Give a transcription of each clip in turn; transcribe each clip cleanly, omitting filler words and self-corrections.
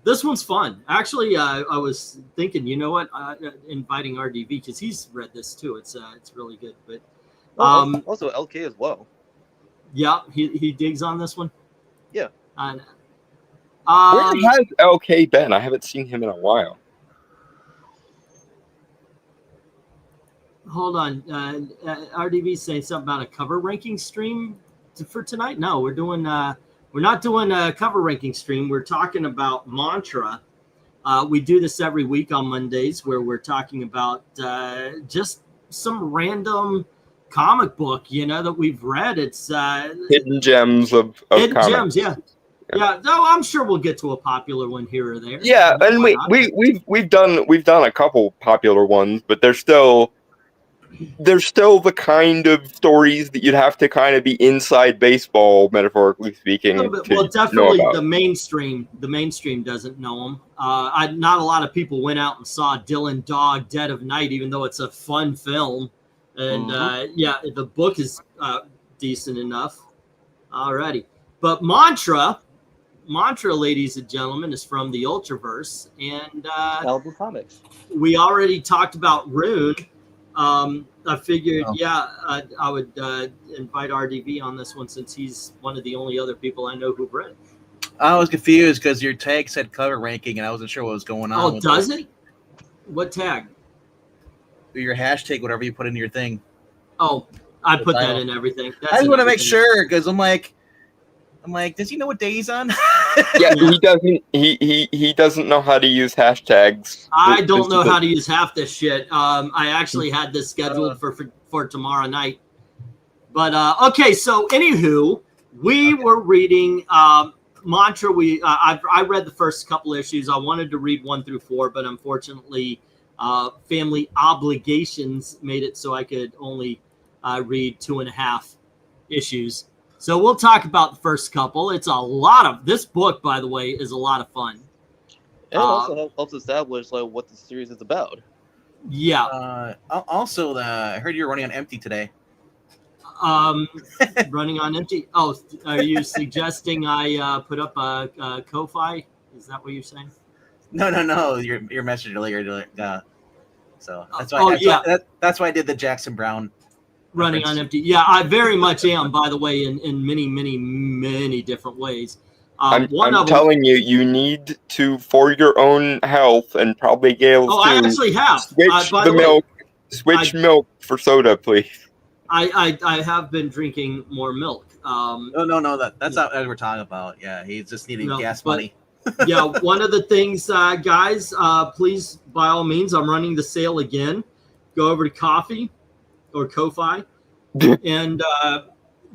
This one's fun. Actually, I was thinking, you know what, inviting RDV because he's read this too. It's really good. But also LK as well. Yeah, he digs on this one. Yeah. And where has LK been? I haven't seen him in a while. Hold on, RDV saying something about a cover ranking stream for tonight. No, we're not doing a cover ranking stream. We're talking about Mantra. We do this every week on Mondays where we're talking about just some random comic book, that we've read. It's hidden gems of hidden comics. gems, yeah. No, I'm sure we'll get to a popular one here or there. Yeah, and we've done a couple popular ones, but they're still the kind of stories that you'd have to kind of be inside baseball, metaphorically speaking. Well, definitely the mainstream doesn't know them. Not a lot of people went out and saw Dylan Dog Dead of Night, even though it's a fun film. And the book is decent enough. Alrighty. But Mantra, ladies and gentlemen, is from the Ultraverse. And Malibu Comics. We already talked about Rune. I figured, I would invite RDV on this one since he's one of the only other people I know who've read. I was confused because your tag said cover ranking, and I wasn't sure what was going on. Oh, does it? What tag? Your hashtag, whatever you put in your thing. Oh, I put that in everything. I just want to make sure because I'm like, does he know what day he's on? Yeah, he doesn't. He doesn't know how to use hashtags. I don't know how to use half this shit. I actually had this scheduled for tomorrow night. But okay, so anywho, we were reading Mantra. I read the first couple issues. I wanted to read 1 through 4, but unfortunately, family obligations made it so I could only read 2.5 issues. So we'll talk about the first couple. It's a lot of this book, by the way, is a lot of fun. And also helps establish what the series is about. Yeah. Also, I heard you were running on empty today. Running on empty. Oh, are you suggesting I put up a Ko-Fi? Is that what you're saying? No. Your message earlier. So that's why. That's why I did the Jackson Brown. Running on empty. Yeah, I very much am, by the way, in many, many, many different ways. I'm telling you, you need to, for your own health and probably Gail's too. I actually have. Switch milk for soda, please. I have been drinking more milk. No, that's not what we're talking about. Yeah, he's just needing gas money. Yeah, one of the things, guys, please, by all means, I'm running the sale again. Go over to Ko-Fi and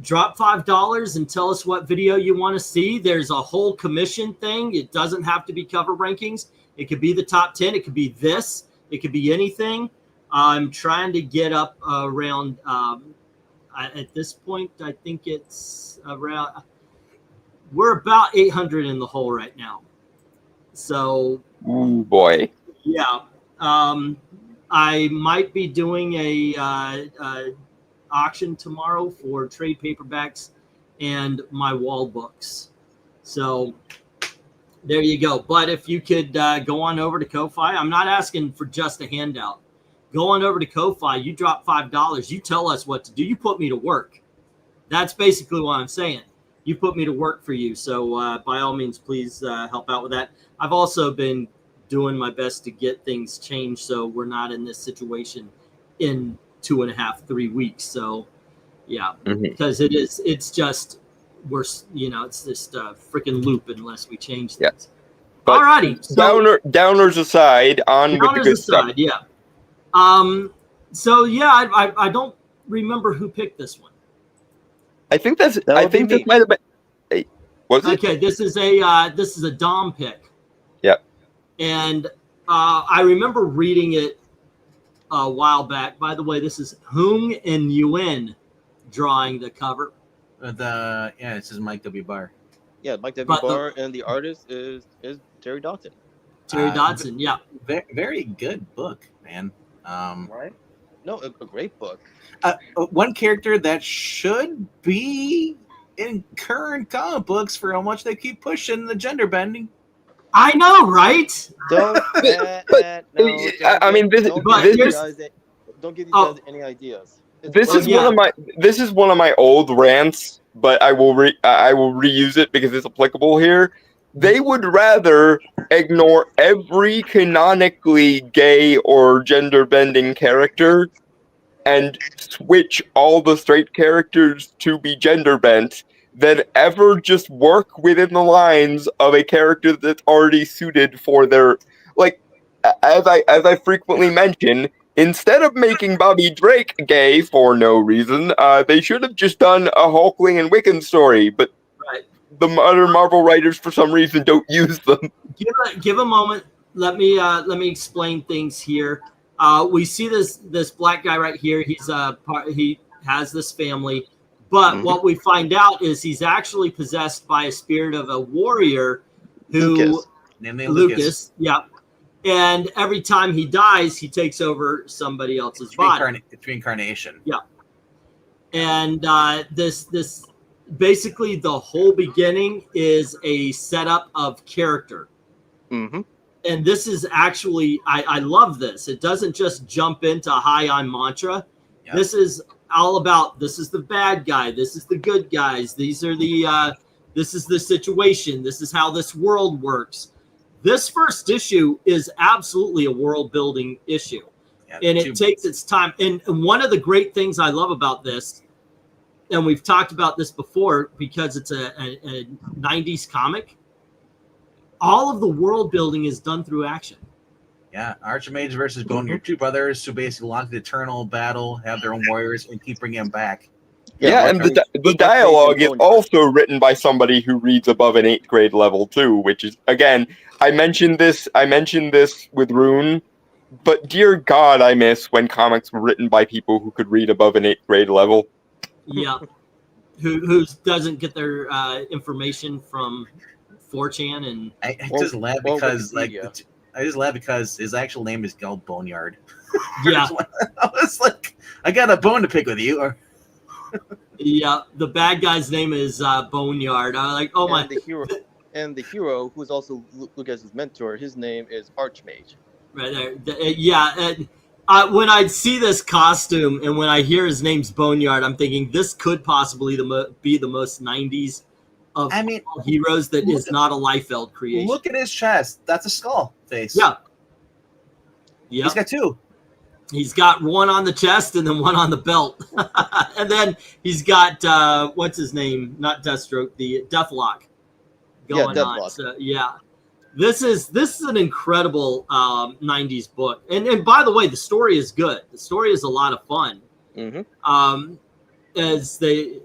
drop $5 and tell us what video you want to see. There's a whole commission thing. It doesn't have to be cover rankings. It could be the top 10. It could be this. It could be anything. I'm trying to get up around, at this point, I think it's around, we're about 800 in the hole right now. So, ooh, boy. Yeah. I might be doing a auction tomorrow for trade paperbacks and my wall books. So there you go. But if you could go on over to Ko-Fi, I'm not asking for just a handout. Go on over to Ko-Fi. You drop $5. You tell us what to do. You put me to work. That's basically what I'm saying. You put me to work for you. So by all means, please help out with that. I've also been doing my best to get things changed so we're not in this situation in 2.5-3 weeks. So yeah, because it's just worse, it's just a freaking loop unless we change things. But alrighty, so downers aside, with the good stuff. Yeah. So yeah, I don't remember who picked this one. I think this might have been. Was it? Okay, this is a Dom pick. Yep. And I remember reading it a while back. By the way, this is Hung and Yuen drawing the cover. This is Mike W. Barr. Yeah, Mike W. Barr, and the artist is Terry Dodson. Terry Dodson, yeah. Very good book, man. Right? No, a great book. One character that should be in current comic books for how much they keep pushing the gender bending. I know, right? Don't. Don't give these guys any ideas. This is one of my old rants, but I will reuse it because it's applicable here. They would rather ignore every canonically gay or gender bending character and switch all the straight characters to be gender bent than ever just work within the lines of a character that's already suited for their, like, as I frequently mention, instead of making Bobby Drake gay for no reason, they should have just done a Hulkling and Wiccan story, but Right. the other Marvel writers for some reason don't use them. Give a moment. Let me explain things here. We see this black guy right here. He has this family, but what we find out is he's actually possessed by a spirit of a warrior who Lukasz. Yeah. And every time he dies, he takes over somebody else's body. It's reincarnation. Yeah. And this basically the whole beginning is a setup of character. Mm-hmm. And this is actually, I love this. It doesn't just jump into hi, I'm Mantra. Yep. This is all about, this is the bad guy. This is the good guys. These are this is the situation. This is how this world works. This first issue is absolutely a world building issue. Yeah, and it takes its time. And one of the great things I love about this, and we've talked about this before because it's a 90s comic, all of the world building is done through action. Yeah, Archimage versus Boneyard, two brothers who basically lock the eternal battle, have their own warriors, and keep bringing them back. Yeah, and the dialogue is also written by somebody who reads above an 8th grade level too, which is, again, I mentioned this with Rune, but dear God, I miss when comics were written by people who could read above an 8th grade level. Yeah, who doesn't get their information from 4chan and I just laugh because his actual name is Gal Boneyard. Yeah, I was like, I got a bone to pick with you. Yeah, the bad guy's name is Boneyard. I'm like, oh my. The hero, who's also Lucas's mentor, his name is Archmage. Right there. Yeah. When I see this costume and when I hear his name's Boneyard, I'm thinking this could possibly be the most 90s of heroes that is not a Liefeld creation. Look at his chest. That's a skull face. Yeah. He's got two. He's got one on the chest and then one on the belt. And then he's got, what's his name? Not Deathstroke, the Deathlock going on. So, yeah. This is an incredible 90s book. And by the way, the story is good. The story is a lot of fun. Mm-hmm. As they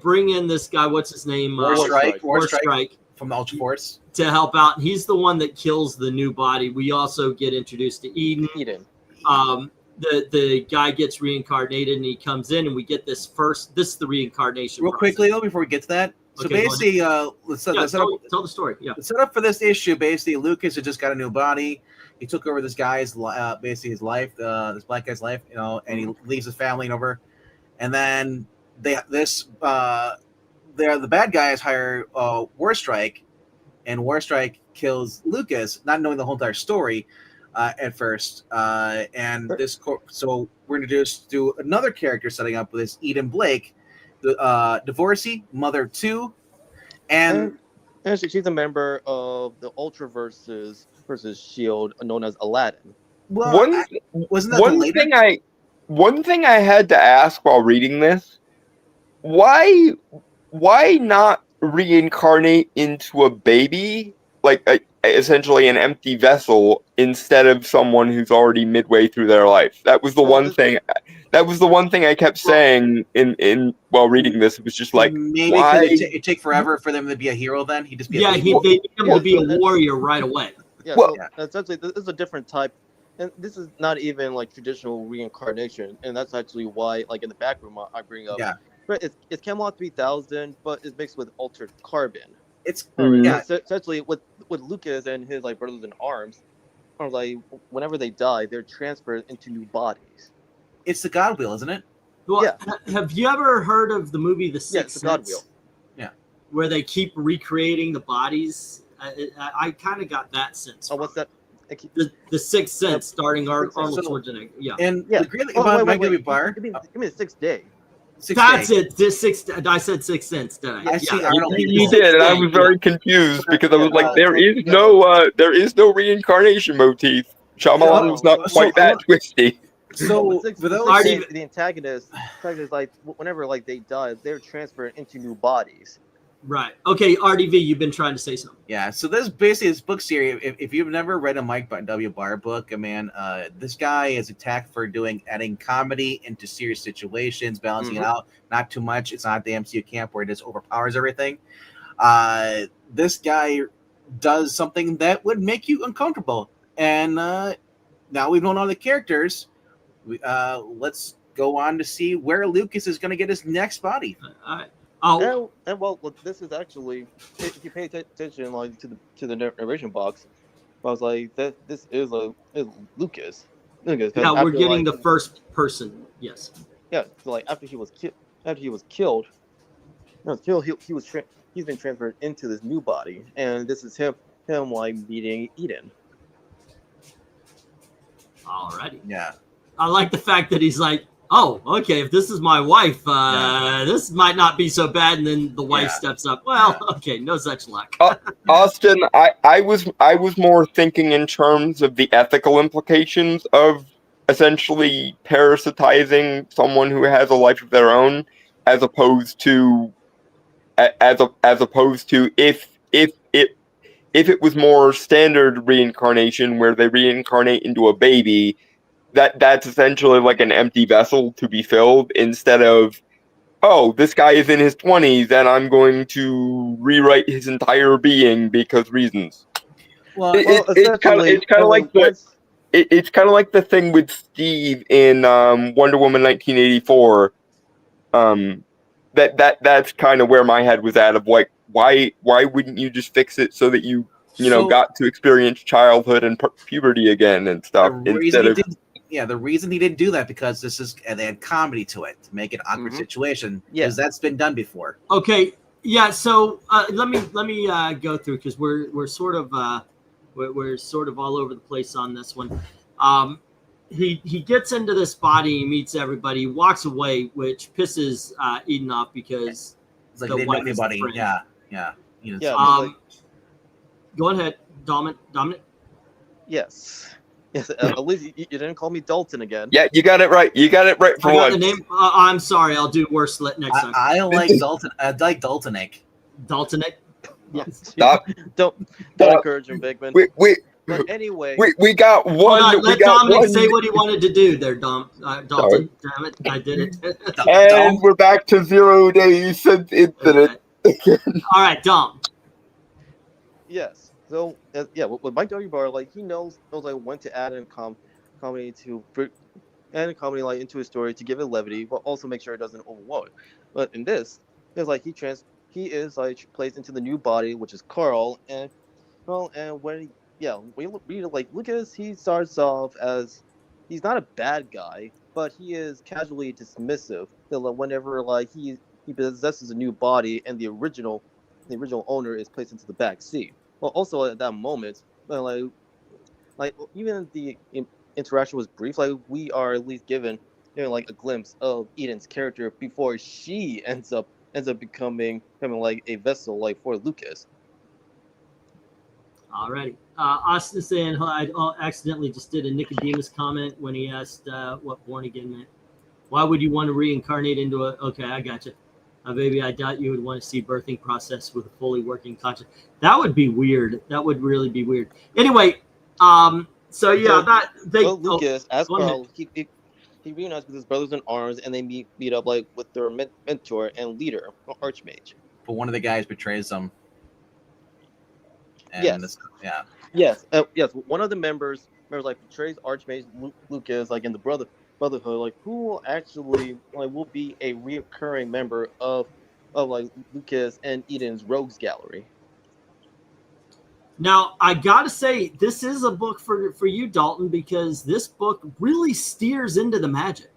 bring in this guy, what's his name? Warstrike from the Ultra Force to help out. He's the one that kills the new body. We also get introduced to Eden. The guy gets reincarnated and he comes in and we get this is the reincarnation. Real quickly though, before we get to that. So basically, tell the story. Yeah. The setup for this issue, basically, Lukasz had just got a new body. He took over this guy's, basically his life, this black guy's life, and he leaves his family over. And then the bad guys hire Warstrike, and Warstrike kills Lukasz, not knowing the whole entire story at first. So we're introduced to another character setting up with this Eden Blake, the divorcee, mother of two, and she's a member of the Ultraverse versus Shield, known as Aladdin. Well, one thing I had to ask while reading this: why not reincarnate into a baby, like essentially an empty vessel, instead of someone who's already midway through their life? That was the one thing. That was the one thing I kept saying in while reading this. It was just like, maybe why? It'd take forever for them to be a hero. Then he'd just be they need him to be a warrior right away. Yeah, essentially, this is a different type, and this is not even like traditional reincarnation, and that's actually why, like in the back room, I bring up. Yeah. But it's Camelot 3000, but it's mixed with altered carbon. It's essentially with Lukasz and his like brothers in arms, are like whenever they die, they're transferred into new bodies. It's the God Wheel, isn't it? Well, yeah. Have you ever heard of the movie The Sixth Sense? God Wheel. Yeah. Where they keep recreating the bodies. I kind of got that sense. Oh, what's that? The Sixth Sense, starring Arnold Schwarzenegger. Yeah. And Yeah. the great thing about Mike W. Barr, Give me the Sixth Day. That's it. The Sixth. I said Sixth Sense, didn't I? I see Arnold. You did, and I was very confused because I was like, there is no reincarnation motif. Shyamalan was not quite that twisty. So for those the antagonists, like whenever like they die, they're transferred into new bodies. Right. Okay, RDV, you've been trying to say something. Yeah. So this basically this book series. If you've never read a Mike W. Barr book, man, this guy is attacked for adding comedy into serious situations, balancing it out. Not too much. It's not the MCU camp where it just overpowers everything. This guy does something that would make you uncomfortable. And now we've known all the characters. Let's go on to see where Lucas is going to get his next body. And well, this is actually, if you pay attention like to the narration box, I was like, this is Lucas. Yeah, we're getting the first person. Yes. Yeah, so like after he was killed, he's been transferred into this new body, and this is him like meeting Eden. Alrighty. Yeah. I like the fact that he's like, oh, okay, if this is my wife, this might not be so bad. And then the wife steps up. Well, okay, no such luck. Austin, I was more thinking in terms of the ethical implications of essentially parasitizing someone who has a life of their own, as opposed to if it was more standard reincarnation where they reincarnate into a baby, that's essentially like an empty vessel to be filled, instead of, oh, this guy is in his 20s and I'm going to rewrite his entire being because reasons. Well, it's kind of like the thing with Steve in Wonder Woman 1984. That's kind of where my head was at, of like, why wouldn't you just fix it so that you got to experience childhood and puberty again and stuff, instead of. The reason he didn't do that because they had comedy to it to make it an awkward situation. Because that's been done before. Okay, yeah. So let me go through, because we're sort of all over the place on this one. He gets into this body, he meets everybody, he walks away, which pisses Eden off because it's like they didn't know anybody. Yeah. Go ahead, Dominic. Yes. Yes, at least you didn't call me Dalton again. Yeah, you got it right. You got it right for once. The name. I'm sorry. I'll do worse next time. I like Dalton. I like Daltonic. Daltonic. Yeah. Stop. Don't encourage him, Bigman. But anyway, we got one. Let Dominic say what he wanted to do there, Dalton. Damn it, I did it. And we're back to 0 days since incident. All right, Dom. Yes. So with Mike W. Barr, like he knows like when to add in comedy like into his story to give it levity, but also make sure it doesn't overload. But in this, it's like he is like placed into the new body, which is Carl, and when we read like Lucas, he starts off as he's not a bad guy, but he is casually dismissive. Whenever like he possesses a new body and the original owner is placed into the back seat. Well, also at that moment, like even the interaction was brief. Like we are at least given like a glimpse of Eden's character before she ends up becoming like a vessel like for Lucas. Alrighty. Austin saying I accidentally just did a Nicodemus comment when he asked what born again meant. Why would you want to reincarnate into a? Okay, I got you. Baby, I doubt you would want to see birthing process with a fully working conscience. That would be weird. That would really be weird. Anyway, Lucas, as Carl, he reunites with his brothers in arms, and they meet up like with their mentor and leader, Archmage. But one of the guys betrays them. And Yes. One of the members like betrays Archmage Lucas, like in the Brotherhood, like who will actually like will be a reoccurring member of like Lucas and Eden's Rogues Gallery. Now I gotta say, this is a book for you, Dalton, because this book really steers into the magic.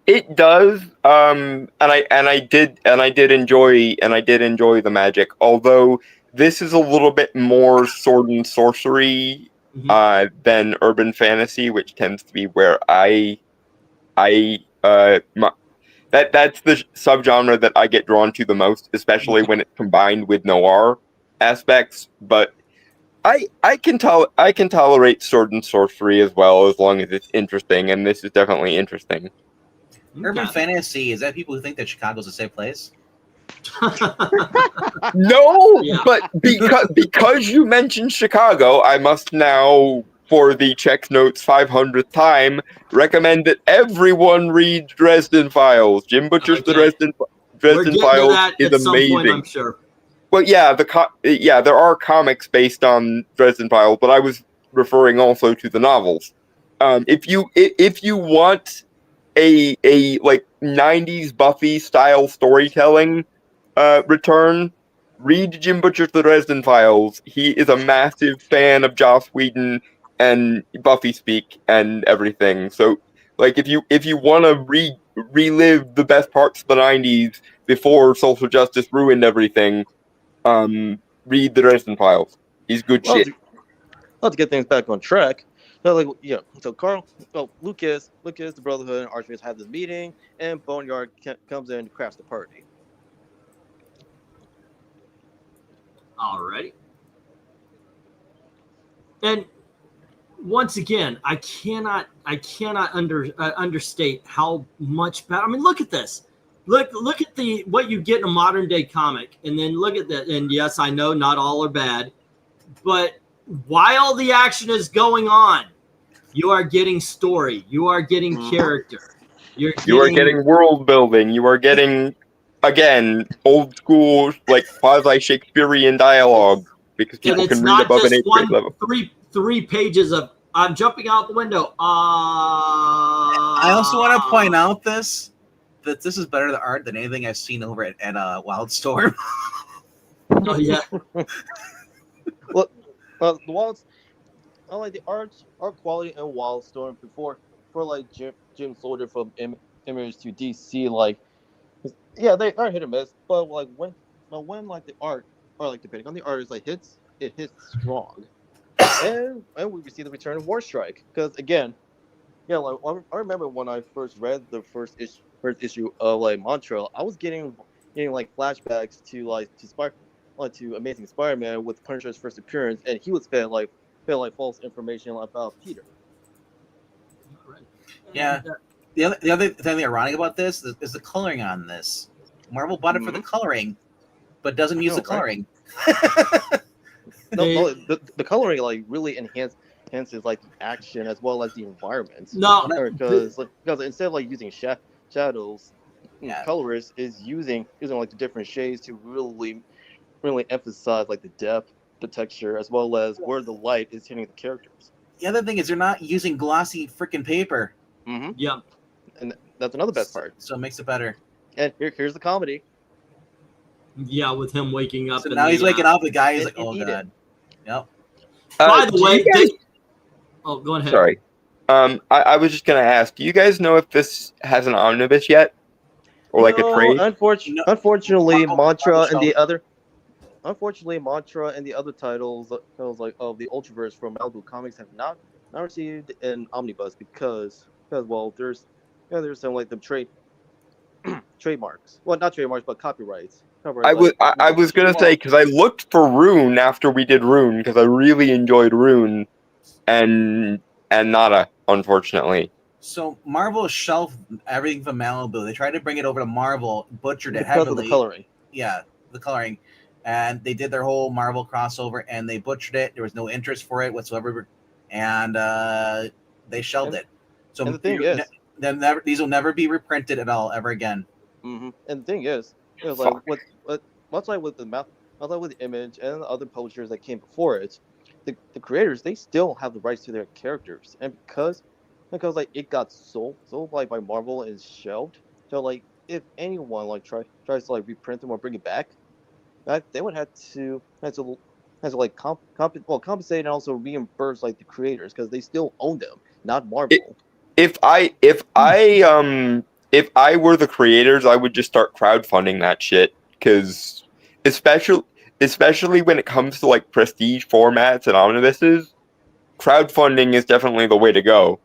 It does, and I did enjoy the magic. Although this is a little bit more sword and sorcery than urban fantasy, which tends to be where that's the subgenre that I get drawn to the most, especially when it's combined with noir aspects. But I can tolerate sword and sorcery as well, as long as it's interesting, and this is definitely interesting. Urban fantasy, is that people who think that Chicago's a safe place? No, but because you mentioned Chicago, I must now, for the Check Notes 500th time, recommend that everyone read Dresden Files. Jim Butcher's The Dresden Files is amazing. Point, I'm sure. Well, yeah, there are comics based on Dresden Files, but I was referring also to the novels. If you want a like 90s Buffy style storytelling return, read Jim Butcher's The Dresden Files. He is a massive fan of Joss Whedon and Buffy speak and everything. So, like, if you want to relive the best parts of the 90s before social justice ruined everything, read The Dresden Files. He's good shit. I'll have to get things back on track. So, so Lukasz, the Brotherhood, and Archmages have this meeting, and Boneyard comes in and crafts the party. Alrighty. And once again, I cannot understate how much better. I mean, look at this. Look at what you get in a modern day comic, and then look at that. And yes, I know not all are bad, but while the action is going on, you are getting story. You are getting character. You are getting world building. You are getting, again, old school, like quasi-Shakespearean dialogue, because people can read above an 8th grade level. Three pages of I'm jumping out the window. I also want to point out that this is better the art than anything I've seen over at Wildstorm. Oh yeah. Well, the art quality in Wildstorm before like Jim Soldier from Image to DC, like, yeah, they are hit or miss, but like when like the art, or like depending on the artist, like it hits strong, and we see the return of Warstrike, because again, yeah, like I remember when I first read the first issue of like Montreal, I was getting like flashbacks to Amazing Spider-Man with Punisher's first appearance, and he was fed false information about Peter. Yeah. The other thing ironic about this is the coloring on this. Marvel bought it for the coloring, but doesn't use the coloring. No, the coloring like really enhances like the action as well as the environment. No, because instead of like using shadows, colorist is using like the different shades to really emphasize like the depth, the texture, as well as where the light is hitting the characters. The other thing is they're not using glossy freaking paper. Mm-hmm. Yeah, and that's another best part. So it makes it better. And here's the comedy. Yeah, with him waking up. So now he's waking up. The guy is like, "Oh god." Yep. By the way, oh, go ahead. Sorry. I was just gonna ask. Do you guys know if this has an omnibus yet, or like a trade? Unfortunately, Mantra and the other. Unfortunately, Mantra and the other titles like of the Ultraverse from Malibu Comics have not received an omnibus because well, there's some like the trademarks. Well, not trademarks, but copyrights. I was gonna say, because I looked for Rune after we did Rune, because I really enjoyed Rune, and nada, unfortunately. So Marvel shelved everything from Malibu. They tried to bring it over to Marvel, butchered it heavily. Because of the coloring. Yeah, the coloring. And they did their whole Marvel crossover, and they butchered it. There was no interest for it whatsoever, and they shelved it. So and the thing is, these will never be reprinted at all ever again. Mm-hmm. And the thing is, it was like much like with the Image and the other publishers that came before it, the creators, they still have the rights to their characters, and because like it got sold like by Marvel and shelved. So like if anyone like tries to like reprint them or bring it back, they would have to like compensate and also reimburse like the creators, because they still own them, not Marvel. If I if I were the creators, I would just start crowdfunding that shit, because especially when it comes to like prestige formats and omnibuses, crowdfunding is definitely the way to go.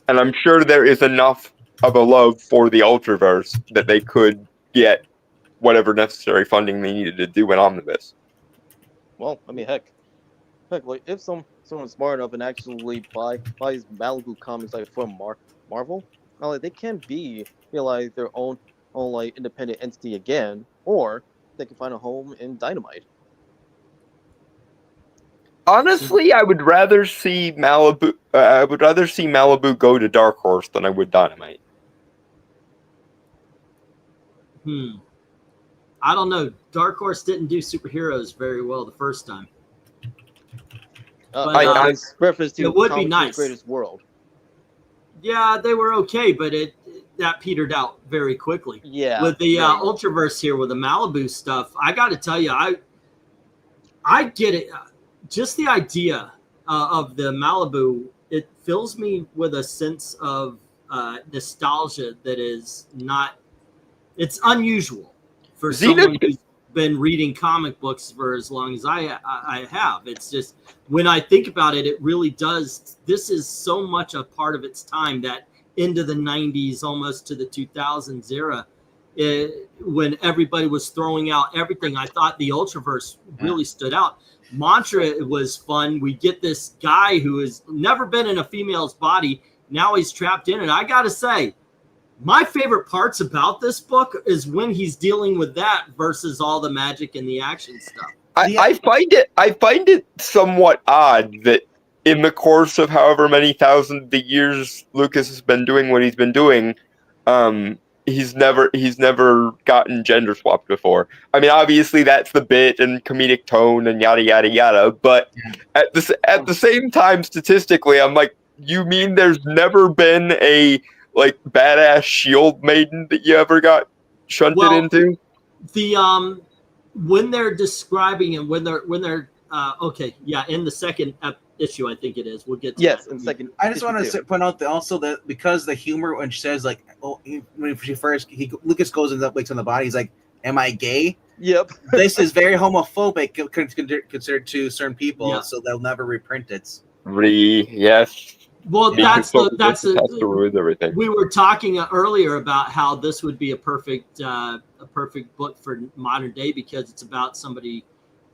And I'm sure there is enough of a love for the Ultraverse that they could get whatever necessary funding they needed to do an omnibus. Well, I mean, heck, like if someone's smart enough and actually buys Malibu Comics like from Marvel, like they can be like their own like independent entity again, or they can find a home in Dynamite. Honestly, I would rather see Malibu. I would rather see Malibu go to Dark Horse than I would Dynamite. I don't know. Dark Horse didn't do superheroes very well the first time. I reference to it would be nice. Greatest World. Yeah, they were okay, but that petered out very quickly. Yeah. With the Ultraverse here, with the Malibu stuff, I got to tell you, I get it. Just the idea of the Malibu, it fills me with a sense of nostalgia that is not. It's unusual for someone who's been reading comic books for as long as I have. It's just, when I think about it, it really does. This is so much a part of its time, that into the 90s, almost to the 2000s era, when everybody was throwing out everything. I thought the Ultraverse really stood out. Mantra was fun. We get this guy who has never been in a female's body. Now he's trapped in it. I got to say, my favorite parts about this book is when he's dealing with that versus all the magic and the action stuff. I find it somewhat odd that in the course of however many thousand years Lukasz has been doing what he's been doing, he's never gotten gender swapped before. I mean, obviously that's the bit and comedic tone and yada yada yada. But at the same time, statistically, I'm like, you mean there's never been a like badass shield maiden that you ever got shunted into? The when they're describing and when they're okay, yeah, in the second issue, I think it is. We'll get to that. In second. I just want to point out that also that because the humor when she says like, oh, when she first Lukasz goes and wakes on the body, he's like, "Am I gay?" Yep. This is very homophobic considered to certain people, Yeah. so they'll never reprint it. Yes. Well, Yeah. that's everything. We were talking earlier about how this would be a perfect book for modern day, because it's about somebody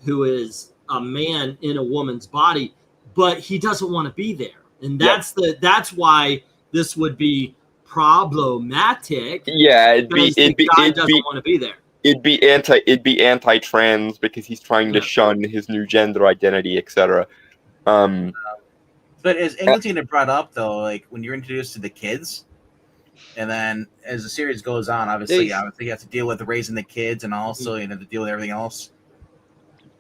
who is a man in a woman's body, but he doesn't want to be there, and that's why this would be problematic. Yeah, it'd be doesn't want to be there. It'd be anti-trans because he's trying to shun his new gender identity, etc. But as Engleton had brought up, though, like when you're introduced to the kids, and then as the series goes on, obviously you have to deal with raising the kids, and also to deal with everything else.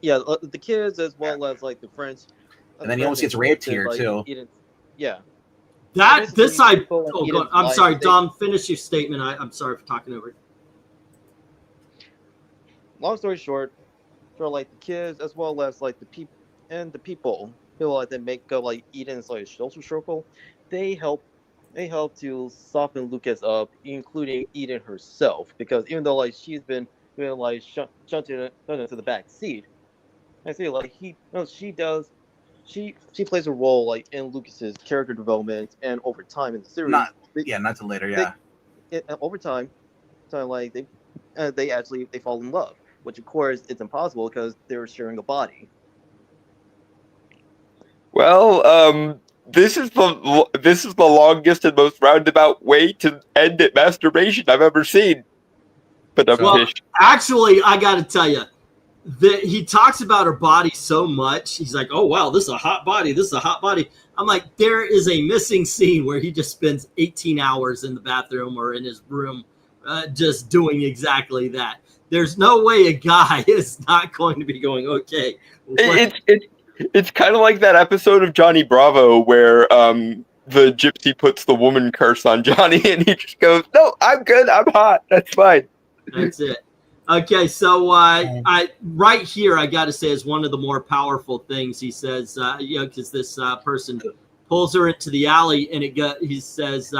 Yeah, the kids as well as like the friends. And then he almost gets raped here too. Yeah. I'm sorry, Dom. Finish your statement. I'm sorry for talking over it. Long story short, for like the kids as well as like the people who like they make go like Eden's like social circle, they help to soften Lukasz up, including Eden herself, because even though like she's been like shunted into the back seat, I say like she plays a role like in Lucas's character development and over time in the series. Not till later. Over time, like they fall in love, which of course it's impossible because they're sharing a body. Well, this is the longest and most roundabout way to end at masturbation I've ever seen. But actually, I got to tell you, he talks about her body so much. He's like, "Oh wow, this is a hot body. This is a hot body." I'm like, there is a missing scene where he just spends 18 hours in the bathroom or in his room, just doing exactly that. There's no way a guy is not going to be going, okay. It's kind of like that episode of Johnny Bravo where the gypsy puts the woman curse on Johnny and he just goes, "No, I'm good. I'm hot. That's fine." That's it. Okay, so I right here, I got to say, is one of the more powerful things. He says, because this person pulls her into the alley, and he says,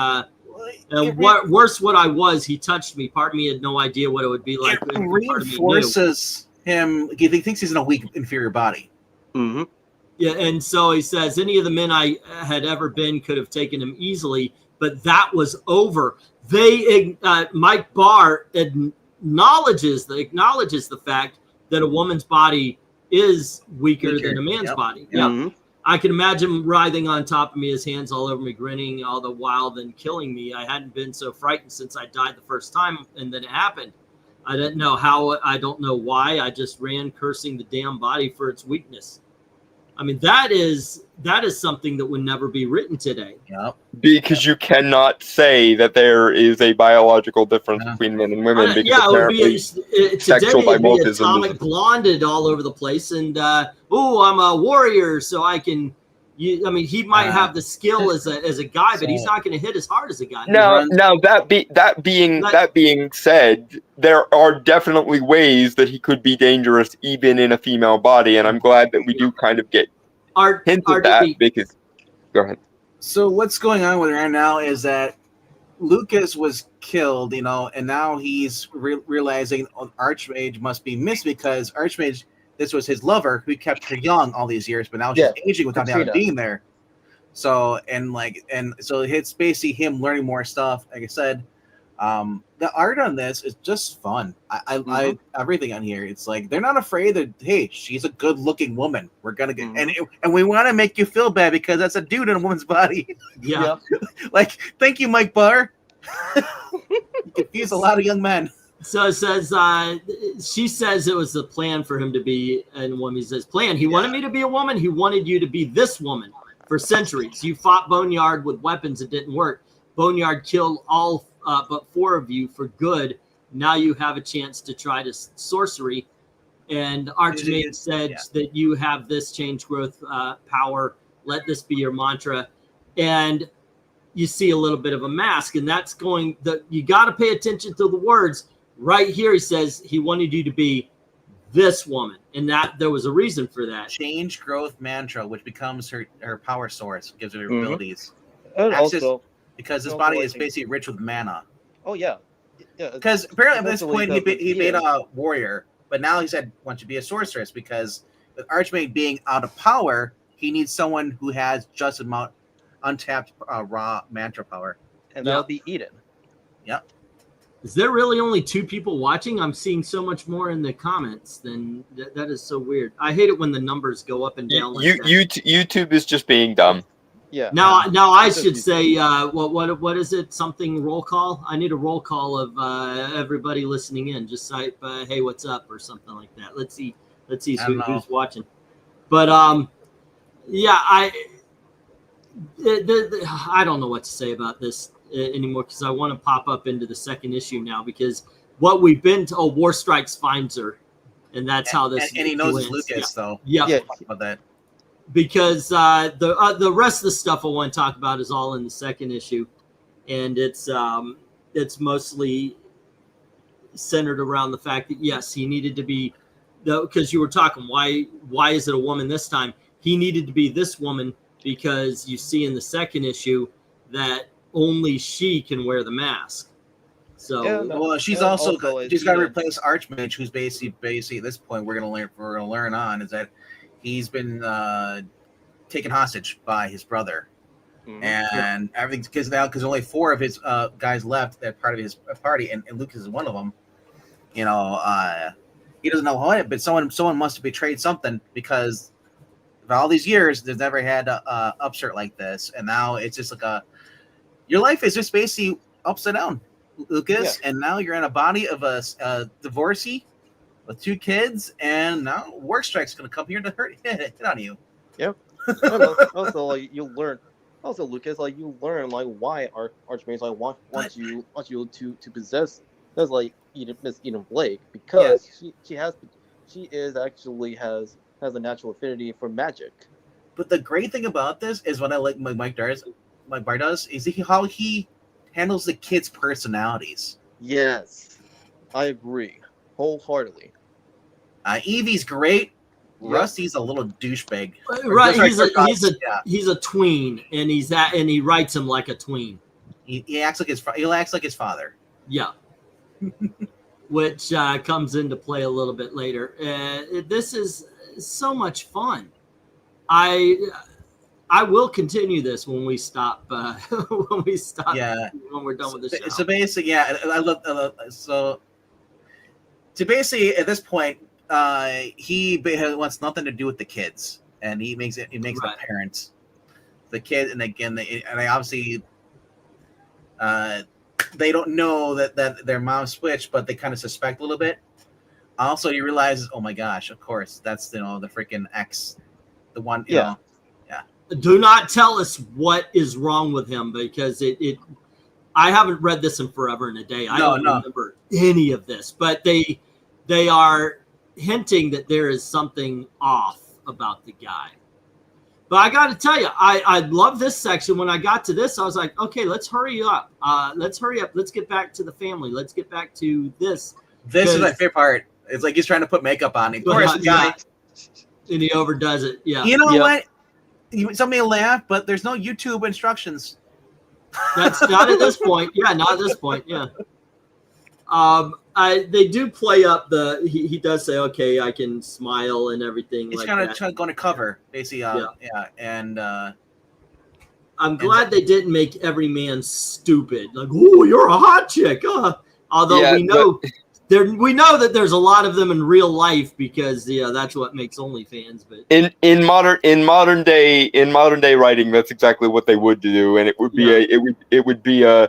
Worse, what I was, he touched me. Part of me had no idea what it would be like. It reinforces him. He thinks he's in a weak, inferior body. Mm-hmm. Yeah, and so he says, any of the men I had ever been could have taken him easily, but that was over. Mike Barr acknowledges the fact that a woman's body is weaker than a man's body. Yeah. Mm-hmm. I can imagine him writhing on top of me, his hands all over me, grinning all the while, then killing me. I hadn't been so frightened since I died the first time, and then it happened. I didn't know how, I don't know why. I just ran cursing the damn body for its weakness. I mean, that is something that would never be written today. Yep. Because you cannot say that there is a biological difference between men and women. Because it would be sexual dimorphism, atomic blonded all over the place, and I'm a warrior, so I can. He might have the skill as a guy, but he's not going to hit as hard as a guy. Now that being said, there are definitely ways that he could be dangerous even in a female body, and I'm glad that we do kind of get hints of that. Because go ahead. So what's going on with right now is that Lukasz was killed, and now he's realizing Archmage must be missed because Archmage. This was his lover who kept her young all these years, but now she's aging without ever being there. So so it's basically him learning more stuff. Like I said, the art on this is just fun. I everything on here. It's like they're not afraid that hey, she's a good-looking woman. We're gonna get and we want to make you feel bad because that's a dude in a woman's body. Yeah. Like thank you, Mike Barr. You confuse a lot of young men. So it says, she says it was the plan for him to be a woman. He says, plan. He wanted me to be a woman. He wanted you to be this woman for centuries. You fought Boneyard with weapons. It didn't work. Boneyard killed all but 4 of you for good. Now you have a chance to try to sorcery. And Archmage said that you have this change growth power. Let this be your mantra. And you see a little bit of a mask. And that's you got to pay attention to the words. Right here, he says he wanted you to be this woman, and that there was a reason for that. Change growth mantra, which becomes her power source, gives her abilities. And also, because his body is basically rich with mana. Oh yeah. Because apparently at this point he made a warrior, but now he said wants to be a sorceress because with Archmage being out of power, he needs someone who has just amount untapped raw mantra power, and that'll be Eden. Yep. Is there really only 2 people watching? I'm seeing so much more in the comments than that is so weird. I hate it when the numbers go up and down. YouTube is just being dumb. Yeah. Now I should say what is it? Something roll call? I need a roll call of everybody listening in. Just type hey, what's up or something like that. Let's see who's watching. But I don't know what to say about this anymore because I want to pop up into the second issue now because what we've been to War Strikes finds her, and that's how this and he knows it's Lukasz though. Yeah. About that. Because the rest of the stuff I want to talk about is all in the second issue, and it's mostly centered around the fact that yes, he needed to be because you were talking why is it a woman this time? He needed to be this woman because you see in the second issue that only she can wear the mask. So she's also she's got to replace Archmage, who's basically at this point we're gonna learn on is that he's been taken hostage by his brother, and everything's because only 4 of his guys left that part of his party, and Lukasz is one of them. He doesn't know how it, but someone must have betrayed something because for all these years they've never had a upstart like this, and now it's just like your life is just basically upside down, Lukasz, and now you're in a body of a divorcee with 2 kids, and now War Strike's going to come here to hit on you. Yep. Also, you learn. Also, Lukasz, you learn why Archmage wants you to possess. That's Miss Eden Blake because she has a natural affinity for magic. But the great thing about this is what I like Mike Barr does is how he handles the kids' personalities. Yes, I agree wholeheartedly. Evie's great. Yep. Rusty's a little douchebag. Right, he's a tween, and he writes him like a tween. He acts like his father. Yeah. Which comes into play a little bit later. This is so much fun. I will continue this when we stop. When we're done with the show. So basically, I love. So basically, at this point, he wants nothing to do with the kids, and he makes the parents, the kid, and again, they obviously. They don't know that their mom switched, but they kind of suspect a little bit. Also, he realizes, oh my gosh, of course, that's the freaking ex, the one. You know, Do not tell us what is wrong with him, because it. I haven't read this in forever and a day. I don't remember any of this, but they are hinting that there is something off about the guy. But I got to tell you, I love this section. When I got to this, I was like, okay, let's hurry up. Let's get back to the family. Let's get back to this. This is my favorite part. It's like he's trying to put makeup on. Of course, and he overdoes it. Yeah. You know what? Somebody laugh, but there's no YouTube instructions. That's not at this point. Yeah, not at this point. Yeah. They do play up he does say, okay, I can smile and everything. He's kind of going to cover, basically. And I'm glad they didn't make every man stupid. Like, oh, you're a hot chick. Although we know that there's a lot of them in real life, because that's what makes OnlyFans. But in modern day writing, that's exactly what they would do, and it would be a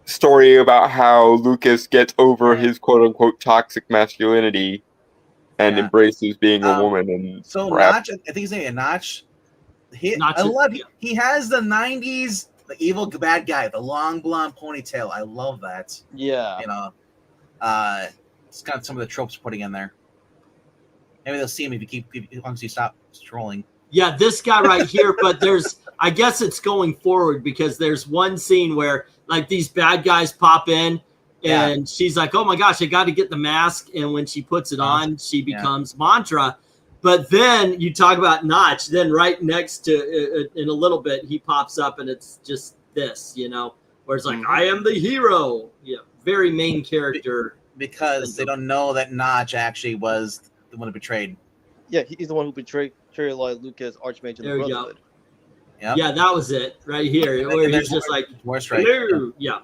story about how Lukasz gets over his quote unquote toxic masculinity and embraces being a woman. And so Notch, I think his name is Notch. He has the 90s, the evil bad guy, the long blonde ponytail. I love that. Yeah. It's kind of some of the tropes putting in there. Maybe they'll see him as long as you stop strolling. Yeah, this guy right here, but I guess it's going forward, because there's one scene where like these bad guys pop in and she's like, oh my gosh, I got to get the mask. And when she puts it on, she becomes Mantra. But then you talk about Notch, then right next to in a little bit, he pops up and it's just this, where it's like, I am the hero. Yeah. Very main character. Because they don't know that Notch actually was the one who betrayed. Yeah, he's the one who betrayed Lukasz, Archmage, and the Brotherhood. Yep. Yeah, that was it right here, where he's just like, hello. Yeah.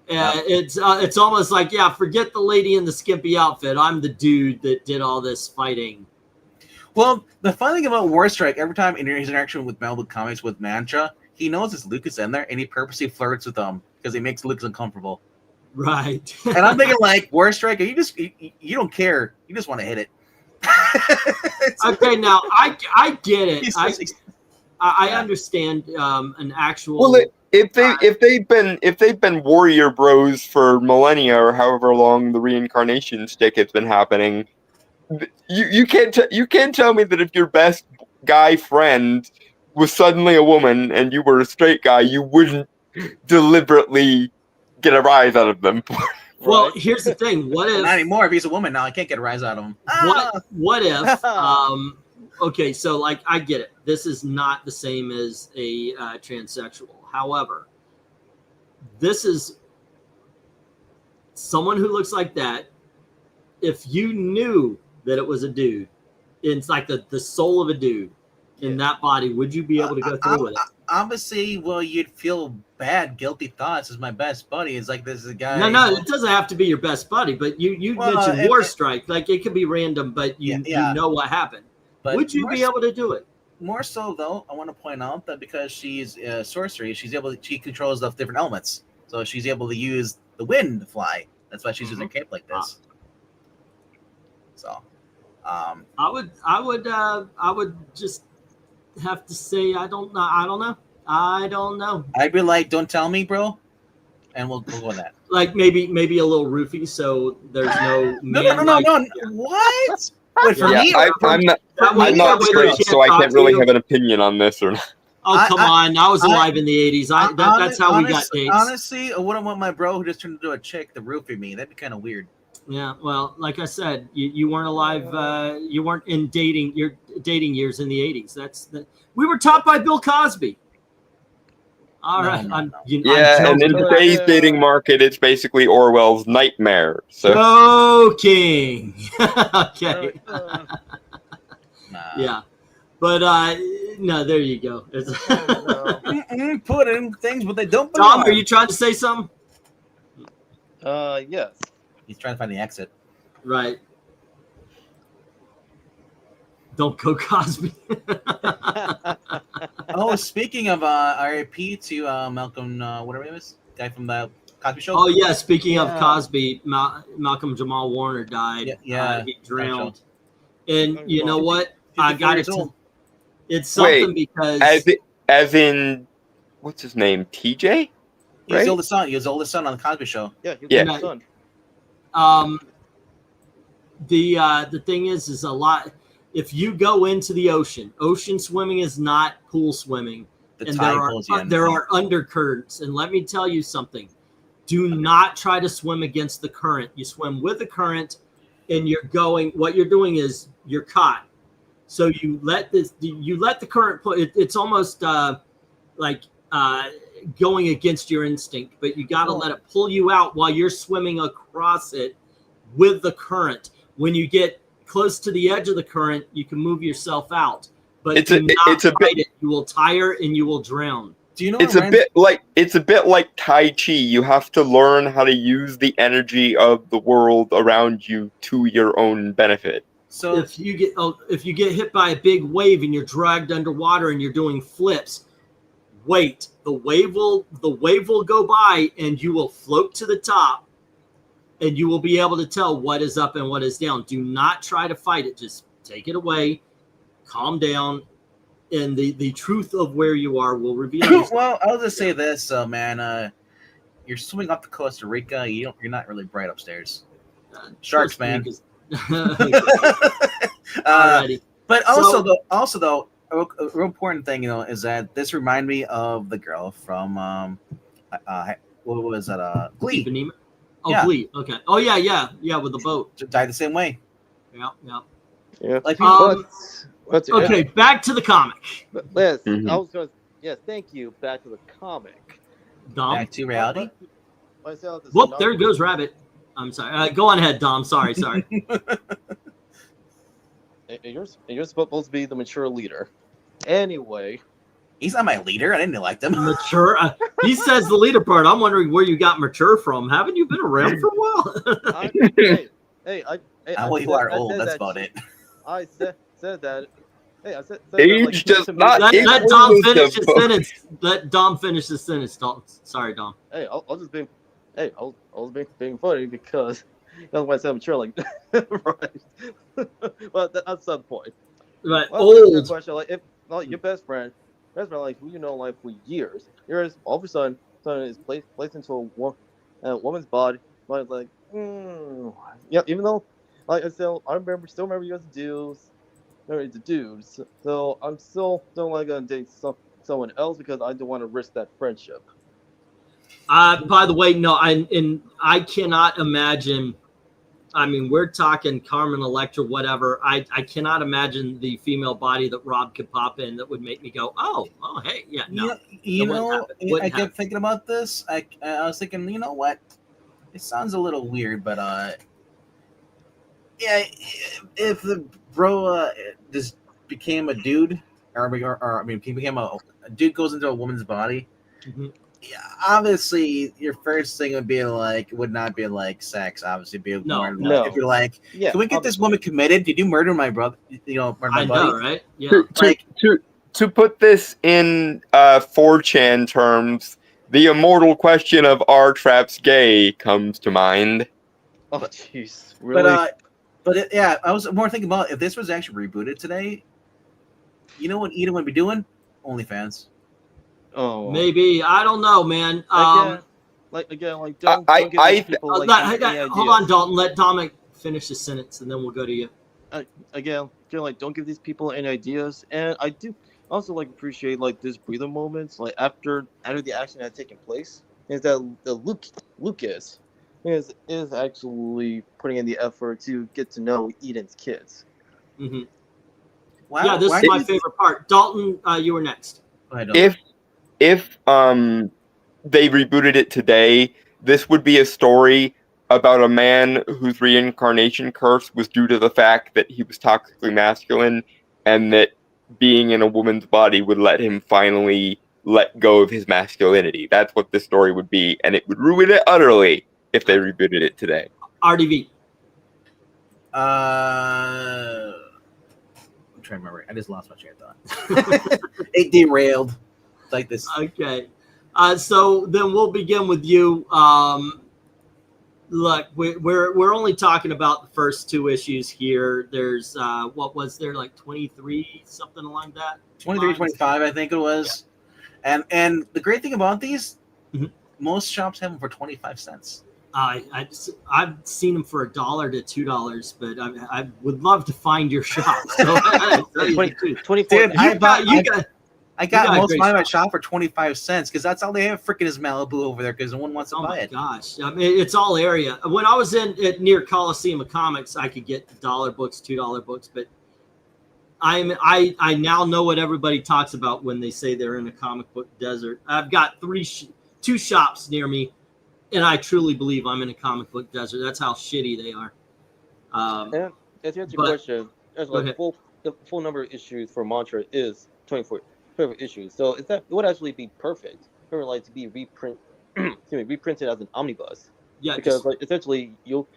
It's almost like, forget the lady in the skimpy outfit. I'm the dude that did all this fighting. Well, the fun thing about Warstrike, every time in his interaction with Malibu Comics with Mantra, he knows it's Lukasz in there, and he purposely flirts with him because he makes Lukasz uncomfortable. Right. And I'm thinking, like, Warstrike, you don't care. You just want to hit it. Okay, now I get it. I understand an actual. Well, if they've been warrior bros for millennia or however long the reincarnation stick has been happening, you can't tell me that if your best guy friend was suddenly a woman and you were a straight guy, you wouldn't deliberately get a rise out of them. Well, here's the thing. What if not anymore? If he's a woman now, I can't get a rise out of him. What if? Okay, so like I get it. This is not the same as a transsexual. However, this is someone who looks like that. If you knew that it was a dude, it's like the soul of a dude in that body, would you be able to go through with it? Obviously, well, you'd feel bad, guilty thoughts. Is my best buddy. It's like this is a guy. No, it doesn't have to be your best buddy. But you mentioned Warstrike, like it could be random, but you know what happened. But would you be able to do it? More so, though, I want to point out that because she's sorcery, she controls the different elements. So she's able to use the wind to fly. That's why she's using a cape like this. So, I would just have to say I don't know. I'd be like, don't tell me, bro, and we'll go with that. Like maybe a little roofie, so there's no. No. What? Wait, for me? I'm not straight, so I can't really have an opinion on this or not. Oh, come on. I was alive in the 80s. That's how we got dates. Honestly, I wouldn't want my bro who just turned into a chick to roofie me. That'd be kind of weird. Yeah, well, like I said, you weren't alive. You weren't in your dating years in the 80s. We were taught by Bill Cosby. All right. No. I'm And in joking. today's dating market, it's basically Orwell's Nightmare. So Joking. Okay. Yeah. But no, there you go. Put in things, but they don't Tom, belong. are you trying to say something? Yes. He's trying to find the exit. Right. Don't go Cosby. Oh, speaking of RIP to Malcolm, whatever it was, guy from the Cosby Show. Oh yeah, speaking of Yeah. Cosby, Malcolm Jamal Warner died. Yeah, He drowned. And you know 50 what? I 54 got years it. old. It's something because as in, what's his name? TJ? He was Right? the oldest son. He was the oldest son on the Cosby Show. Yeah. He was Yeah. my son. The thing is a lot. If you go into the ocean swimming is not pool swimming, The and tide pulls you in. there are undercurrents. And let me tell you something: do not try to swim against the current. You swim with the current, and what you're doing is you're caught. So you let the current pull. It's almost like going against your instinct, but you got to let it pull you out while you're swimming across it with the current. When you get close to the edge of the current, you can move yourself out. But It's a bit. you will tire and you will drown. Do you know? It's a bit like Tai Chi. You have to learn how to use the energy of the world around you to your own benefit. So if you get hit by a big wave and you're dragged underwater and you're doing flips, wait. The wave will go by and you will float to the top, and you will be able to tell what is up and what is down. Do not try to fight it. Just take it away, calm down, and the truth of where you are will reveal itself. well, I'll just say this, man. You're swimming up to Costa Rica. You're not really bright upstairs. Sharks, man. Alrighty. But also though, a real important thing, is that this reminded me of the girl from what was that? Glee. Ipanema? Oh, Yeah. Glee. Okay. Oh yeah, with the boat. Died the same way. Yeah. Like Okay, back to the comic. But Liz, Mhm. I was going to. Yes, thank you. Back to the comic. Dom. back to reality. Whoop! There goes Rabbit. I'm sorry. Go on ahead, Dom. Sorry. And you're supposed to be the mature leader. Anyway. He's not my leader. I didn't elect him. Mature. He says the leader part. I'm wondering where you got mature from. Haven't you been around for a while? You are old. That's about it. I said that. Hey, I said Age does not Let equal Dom wisdom, finish his folks. sentence. Let Dom finish his sentence. Dom. Sorry, Dom. Hey, I was being funny because that's why I said mature. Like, right? Well, that's the point. Right. Well, that's a good Old. question. Like, if your best friend, like who you know, like for years, yours all of a sudden is placed into a woman's body. Like, yeah. Even though, like I still remember you as dudes. Married to dudes, so I'm still don't like gonna date someone else because I don't want to risk that friendship. By the way, no, I cannot imagine. I mean, we're talking Carmen Electra, whatever. I cannot imagine the female body that Rob could pop in that would make me go, oh, hey, yeah, no. I kept thinking about this. I was thinking, you know what? It sounds a little weird, but yeah, if the bro just became a dude, or he became a dude goes into a woman's body. Mm-hmm. Yeah, obviously, your first thing would not be like sex. Obviously, be more no. if you're like, Yeah, can we get this woman committed? Did you murder my brother? Murder my I buddy? know, right? Yeah. To put this in 4chan terms, the immortal question of are traps gay comes to mind. Oh, jeez, really? Yeah, I was more thinking about if this was actually rebooted today. You know what Eden would be doing? OnlyFans. Oh, Maybe. I don't know, man. Don't give these people Hold on, Dalton. Let Dominic finish his sentence, and then we'll go to you. Don't give these people any ideas. And I do also appreciate this breather moments after the action had taken place. Is that Lukasz is actually putting in the effort to get to know Eden's kids. Mm-hmm. Wow, yeah, this is my favorite part. Dalton, you were next. if they rebooted it today, this would be a story about a man whose reincarnation curse was due to the fact that he was toxically masculine, and that being in a woman's body would let him finally let go of his masculinity. That's what this story would be, and it would ruin it utterly if they rebooted it today. RDV. I'm trying to remember. I just lost my train of thought. It derailed. Like this. Okay. So then we'll begin with you. Look, we're only talking about the first 2 issues here. There's what was there, like 23, something along that? 23, 25, I think it was. Yeah. And the great thing about these, most shops have them for 25 cents. I've seen them for $1 to $2, but I would love to find your shop. So 24. Dude, I got most of my shop. shop for 25 cents because that's all they have. Freaking is Malibu over there because no one wants to buy it. Gosh, I mean, it's all area. When I was near Coliseum of Comics, I could get $1 books, $2 books, but I now know what everybody talks about when they say they're in a comic book desert. I've got 2 shops near me, and I truly believe I'm in a comic book desert. That's how shitty they are. And to answer your question, there's like the full number of issues for Mantra is 24 issues. So it would actually be perfect for like to be reprinted as an omnibus. Yeah, because like essentially you'll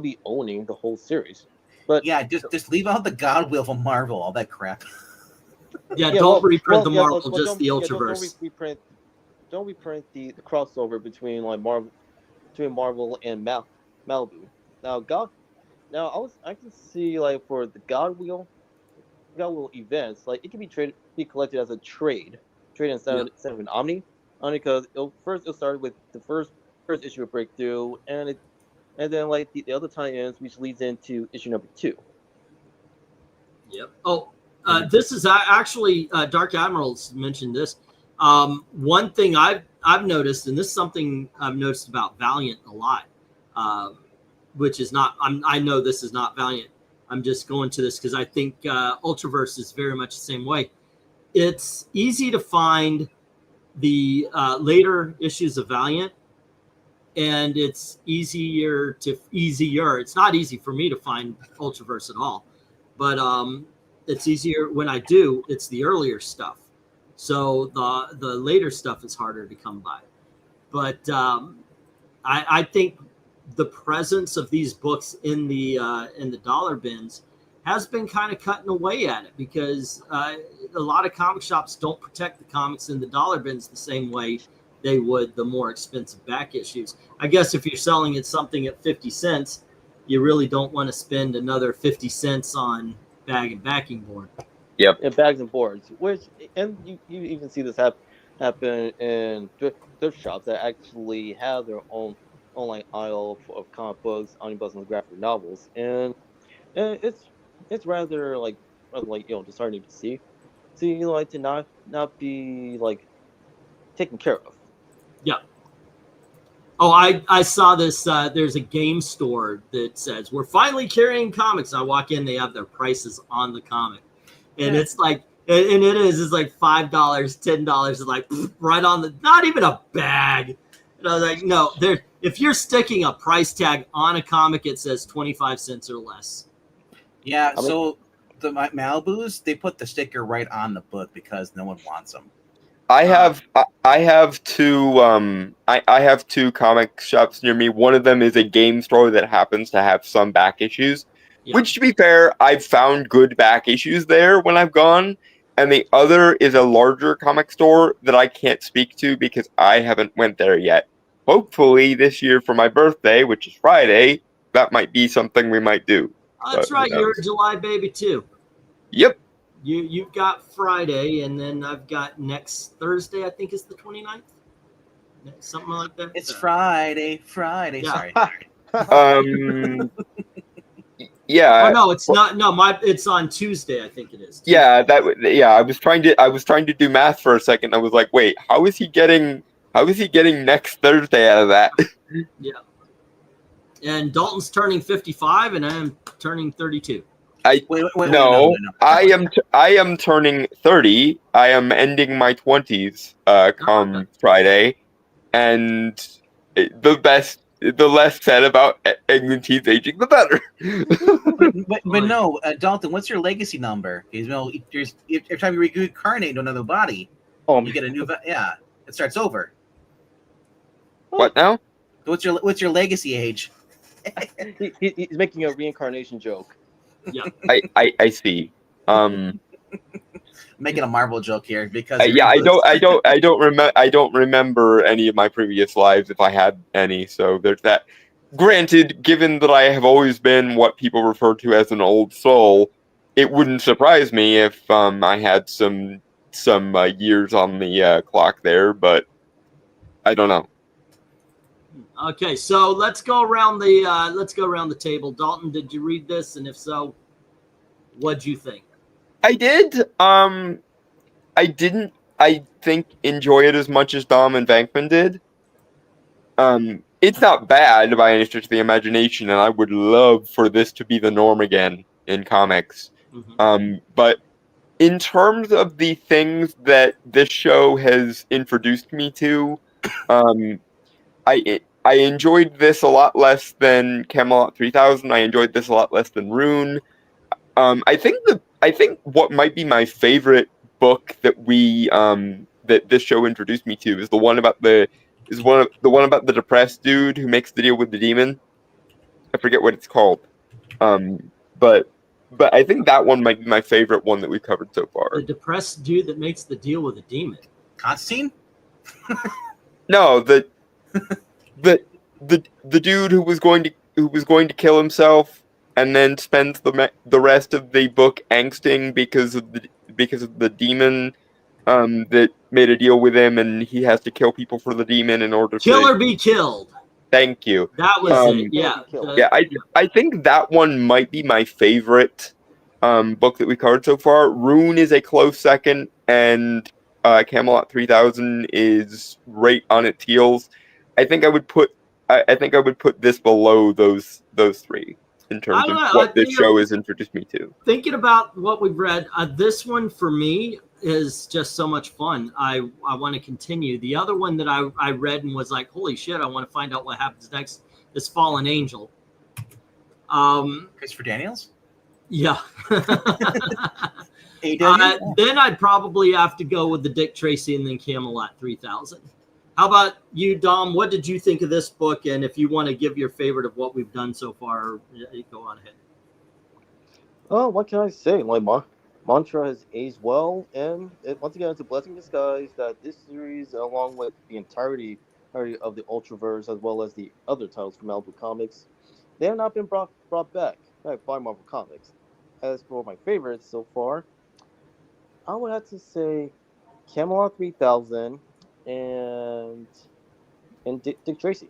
be owning the whole series. But yeah, just leave out the God Wheel from Marvel, all that crap. Don't reprint the Marvel, just the Ultraverse. Don't reprint the crossover between like Marvel and Malibu. I can see like for the God Wheel events, like it can be collected as a trade instead of an omni. Only because it started with the first issue of Breakthrough, and then like the other tie-ins, which leads into issue number 2. Yep. Oh, this is actually Dark Admirals mentioned this. One thing I've noticed, and this is something I've noticed about Valiant a lot, which is not. I know this is not Valiant. I'm just going to this because I think Ultraverse is very much the same way. It's easy to find the later issues of Valiant, and it's easier. It's not easy for me to find Ultraverse at all, but it's easier when I do. It's the earlier stuff, so the later stuff is harder to come by. But I think the presence of these books in the dollar bins has been kind of cutting away at it, because a lot of comic shops don't protect the comics in the dollar bins the same way they would the more expensive back issues. I guess if you're selling it something at 50 cents, you really don't want to spend another 50 cents on bag and backing board. Yep. And bags and boards, and you even see this happen in thrift shops that actually have their own online aisle of comic books, omnibus, and graphic novels, and it's rather disheartening to see like to not be like taken care of. Yeah. Oh, I saw this. There's a game store that says we're finally carrying comics. I walk in, they have their prices on the comic, and it's like, and it's like $5, $10. It's like right on the, not even a bag. And I was like, no, if you're sticking a price tag on a comic, it says 25 cents or less. Yeah. So the Malibus, they put the sticker right on the book because no one wants them. I have two comic shops near me. One of them is a game store that happens to have some back issues, which, to be fair, I've found good back issues there when I've gone. And the other is a larger comic store that I can't speak to because I haven't went there yet. Hopefully this year for my birthday, which is Friday, that might be something we might do. That's right. You're a July baby too. Yep. You've got Friday, and then I've got next Thursday, I think is the 29th. Something like that. It's Friday. Yeah. Sorry. Yeah. Oh no, it's not. No, it's on Tuesday, I think it is. Tuesday. Yeah, I was trying to do math for a second. I was like, wait, how is he getting next Thursday out of that? Yeah. And Dalton's turning 55, and I am turning 32. No. I am turning 30. I am ending my 20s come Friday, and the less said about Eglinton's aging, the better. but no, Dalton, what's your legacy number? Because every time you reincarnate into another body, you get a new. Yeah, it starts over. What now? What's your legacy age? He's making a reincarnation joke. Yeah, I see. Making a Marvel joke here because I don't remember any of my previous lives if I had any. So there's that. Granted, given that I have always been what people refer to as an old soul, it wouldn't surprise me if I had some years on the clock there, but I don't know. Okay, so let's go around the table. Dalton, did you read this? And if so, what'd you think? I did. I didn't. I think enjoy it as much as Dom and Vankman did. It's not bad by any stretch of the imagination, and I would love for this to be the norm again in comics. Mm-hmm. But in terms of the things that this show has introduced me to, I enjoyed this a lot less than Camelot 3000. I enjoyed this a lot less than Rune. I think what might be my favorite book that that this show introduced me to is the one about the depressed dude who makes the deal with the demon. I forget what it's called. But I think that one might be my favorite one that we've covered so far. The depressed dude that makes the deal with the demon. Constantine? No, the dude who was going to kill himself and then spends the rest of the book angsting because of the demon that made a deal with him, and he has to kill people for the demon in order Kill to or be killed. Thank you. That was it. Yeah. I think that one might be my favorite book that we covered so far. Rune is a close second, and Camelot 3000 is right on its heels. I think I would put this below those three in terms of what this show has introduced me to. Thinking about what we've read, this one for me is just so much fun. I want to continue. The other one that I read and was like, holy shit, I want to find out what happens next is Fallen Angel. Christopher Daniels? Yeah. Then I'd probably have to go with the Dick Tracy and then Camelot 3000. How about you, Dom? What did you think of this book? And if you want to give your favorite of what we've done so far, go on ahead. Oh, what can I say? My mantra has aged well, and once again, it's a blessing in disguise that this series, along with the entirety of the Ultraverse, as well as the other titles from Malibu Comics, they have not been brought back by Marvel Comics. As for my favorites so far, I would have to say Camelot 3000 and Dick Tracy.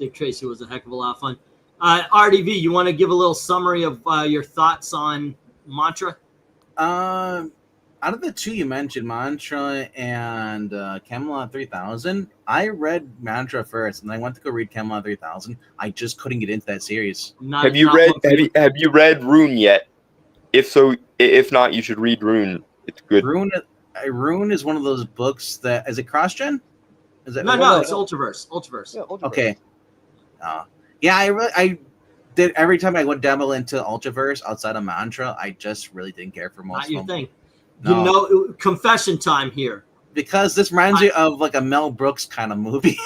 Dick Tracy was a heck of a lot of fun. RDV, you want to give a little summary of your thoughts on Mantra? Out of the two you mentioned, Mantra and Camelot 3000, I read Mantra first, and I went to go read Camelot 3000. I just couldn't get into that series. Have you read Rune yet? If not, you should read Rune. It's good. Rune is one of those books that is it cross-gen? Is that no, it's Ultraverse. Yeah, Ultraverse. Okay. Yeah, I did every time I would dabble into Ultraverse outside of Mantra, I just really didn't care for most Not your of them. thing. No. You know, confession time here. Because this reminds me of like a Mel Brooks kind of movie.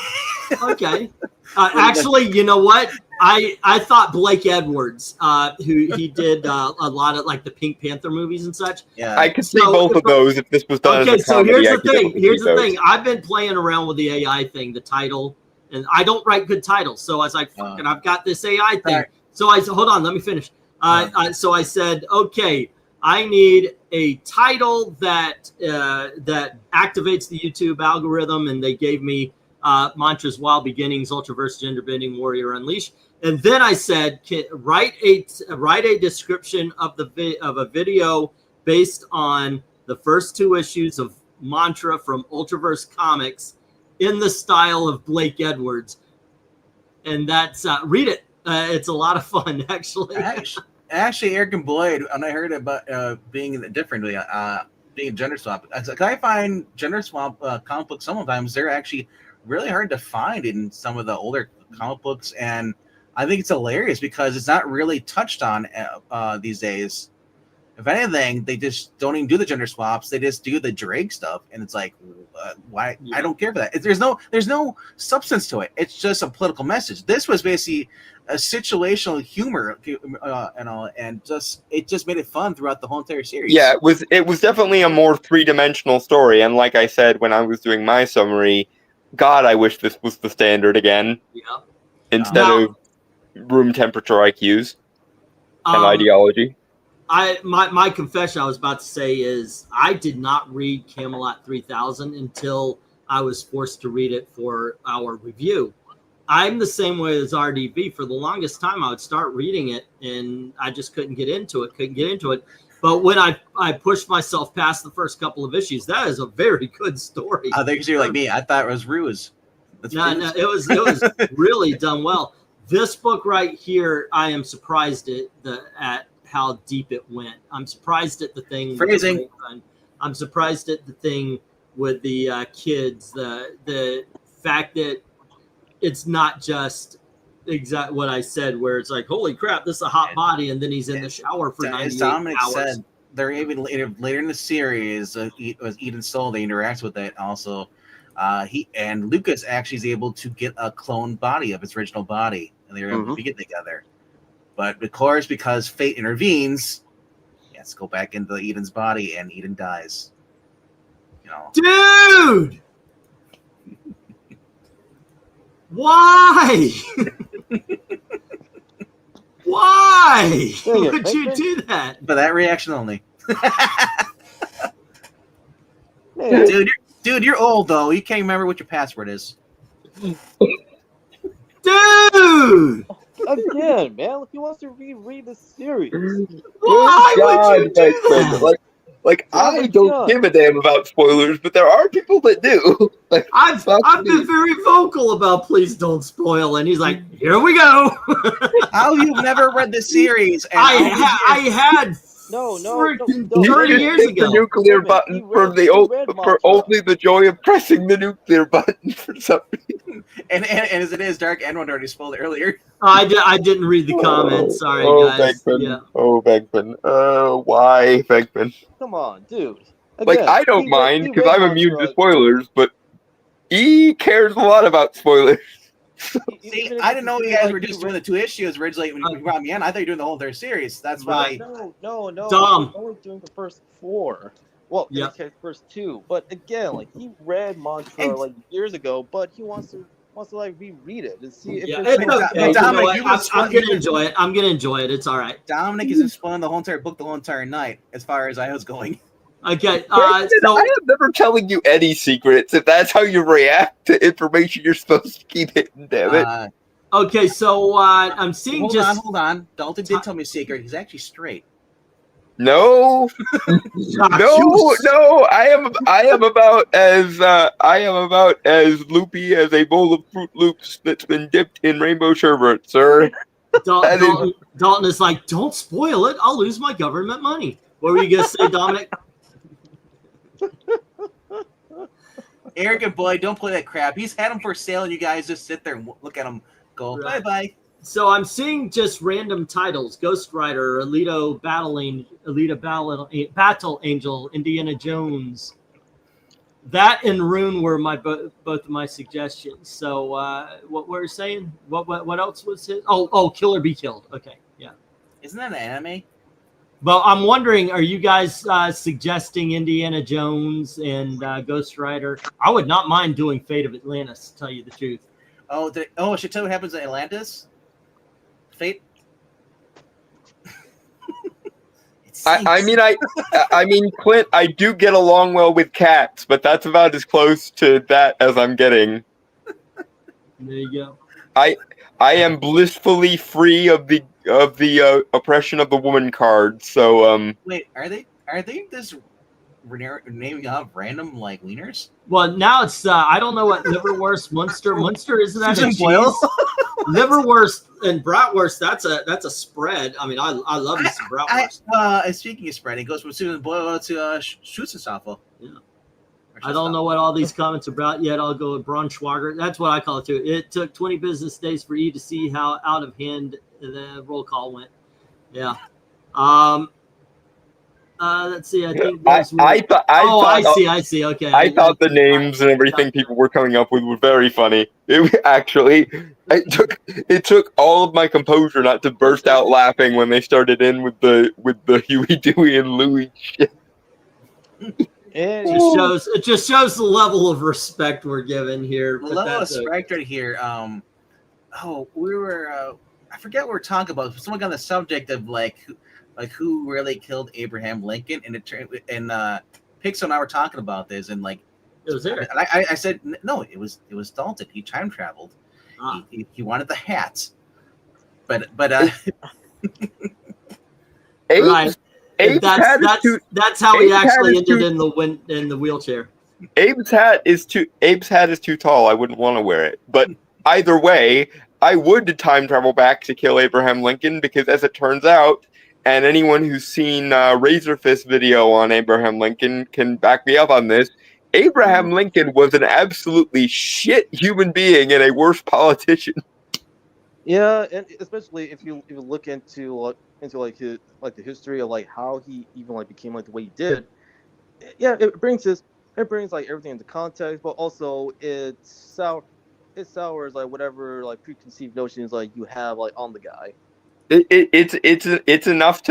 Okay. Actually, you know what? I thought Blake Edwards, who he did a lot of like the Pink Panther movies and such. Yeah, I could see both of those if this was done. Okay, as a so comedy, here's the thing. Here's the those. thing. I've been playing around with the AI thing, the title, and I don't write good titles. So I was like, fuck it, I've got this AI thing. Right. So I said, hold on, let me finish. So I said, okay, I need a title that that activates the YouTube algorithm, and they gave me Mantra's Wild Beginnings, Ultraverse, Gender Bending, Warrior Unleashed. And then I said, write a description of a video based on the first two issues of Mantra from Ultraverse Comics in the style of Blake Edwards. And that's read it. It's a lot of fun, actually. Actually, Eric and Boyd, and I heard about being differently, being gender swap. I find gender swap comic books sometimes they're actually really hard to find in some of the older comic books, and I think it's hilarious because it's not really touched on these days. If anything, they just don't even do the gender swaps. They just do the Drake stuff, and it's like, why? Yeah. I don't care for that. There's no substance to it. It's just a political message. This was basically a situational humor, and it just made it fun throughout the whole entire series. Yeah, it was definitely a more 3-dimensional story, and like I said when I was doing my summary, God, I wish this was the standard again. Yeah. Instead of room temperature IQs and ideology. My confession I was about to say is I did not read Camelot 3000 until I was forced to read it for our review. I'm the same way as RDV. For the longest time, I would start reading it, and I just couldn't get into it. But when I pushed myself past the first couple of issues, that is a very good story. I think you're like me. I thought it was ruse. No, it was really done well. This book right here, I am surprised at how deep it went. I'm surprised at the thing. Phrasing. I'm surprised at the thing with the kids. The fact that it's not just exact what I said, where it's like, holy crap, this is a hot body, and then he's in the shower for 98 hours. Said, they're even later in the series, was Eden Soul, they interact with it also. Lukasz actually is able to get a clone body of its original body, and they're able to get together. But of course, because fate intervenes, he has to go back into Eden's body, and Eden dies. Dude! Why? Why would you do that? For that reaction only. Dude, you're old though. You can't remember what your password is. Dude! Again, man, he wants to reread the series. Why would you do that? Like I don't give a damn about spoilers, but there are people that do. I've been very vocal about please don't spoil, and he's like, here we go. How you've never read the series? And I had no, 30 years ago. The nuclear button for only the joy of pressing the nuclear button for some reason. And as it is, Dark Edwin already spoiled it earlier. I didn't read the comments. Sorry, guys. Beckman. Yeah. Oh, Beckman. Why, Beckman? Come on, dude. Again, I don't mind because I'm immune to spoilers, but he cares a lot about spoilers. See, I didn't know you guys were just doing the 2 issues originally when you brought me in. I thought you were doing the whole entire series. That's why. No. Dumb. I'm only doing the first 4. Well, in this case, first 2. But again, he read Mantra years ago, but he wants to reread it and see if it's Dominic, I'm gonna enjoy it. I'm gonna enjoy it. It's all right. Dominic is spoiling the whole entire book the whole entire night, as far as I was going. Okay. I am never telling you any secrets. If that's how you react to information you're supposed to keep hidden, damn it. Okay, so I'm seeing Hold on. Dalton did tell me a secret. He's actually straight. No, no. I am about as loopy as a bowl of Fruit Loops that's been dipped in rainbow sherbet, sir. Dalton is like, don't spoil it. I'll lose my government money. What were you gonna say, Dominic? Eric and Boyd, don't play that crap. He's had them for sale, and you guys just sit there and look at them go, bye-bye. So I'm seeing just random titles: Ghost Rider, Alita Battle Angel, Indiana Jones. That and Rune were both of my suggestions. So what were you saying? What else was his? Oh, Kill or Be Killed. Okay, yeah. Isn't that an anime? Well, I'm wondering, are you guys suggesting Indiana Jones and Ghost Rider? I would not mind doing Fate of Atlantis, to tell you the truth. I should tell you what happens in Atlantis? Fate? I mean, Clint, I do get along well with cats, but that's about as close to that as I'm getting. There you go. I am blissfully free of the oppression of the woman card. So wait, are they this naming off random wieners? Well, now it's I don't know what liverwurst Munster isn't that Susan a cheese? Boyle? liverwurst and bratwurst. That's a spread. I mean, I love me some bratwurst. Speaking of spread, it goes from Susan Boyle to Schutzenstaffel. Yeah. I don't know what all these comments are about yet. I'll go with Braunschweiger. That's what I call it too. It took 20 business days for E to see how out of hand the roll call went. Yeah. Let's see. I think I see. Okay. I thought the names and everything people were coming up with were very funny. It took all of my composure not to burst out laughing when they started in with the Huey, Dewey, and Louie shit. It just shows the level of respect we're given here. The level of respect right here. We were. I forget what we're talking about. Someone got on the subject of who really killed Abraham Lincoln, and Pixel and I were talking about this, and it was there. And I said no, it was Dalton. He time traveled. He wanted the hats, but right. That's how he actually ended in the wheelchair. Abe's hat is too tall. I wouldn't want to wear it. But either way, I would time travel back to kill Abraham Lincoln because, as it turns out, and anyone who's seen Razor Fist video on Abraham Lincoln can back me up on this. Abraham Lincoln was an absolutely shit human being and a worse politician. Yeah, and especially if you look into the history of how he even became the way he did. Yeah, it brings everything into context, but also it sours whatever preconceived notions you have on the guy. It's enough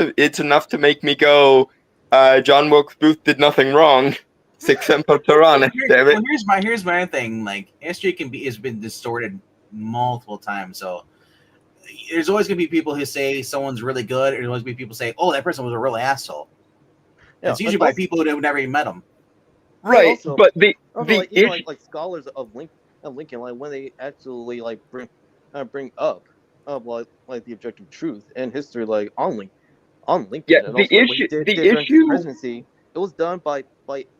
to make me go, John Wilkes Booth did nothing wrong. Sic semper tyrannis, damn it. Well, here's my thing. History has been distorted multiple times, so there's always gonna be people who say someone's really good, and there's always be people say, "Oh, that person was a real asshole." Yeah, it's usually by people who have never even met him. Right, also, but the issue, scholars of Lincoln, when they actually bring up the objective truth and history on Lincoln. Yeah, and the during issue his presidency, it was done by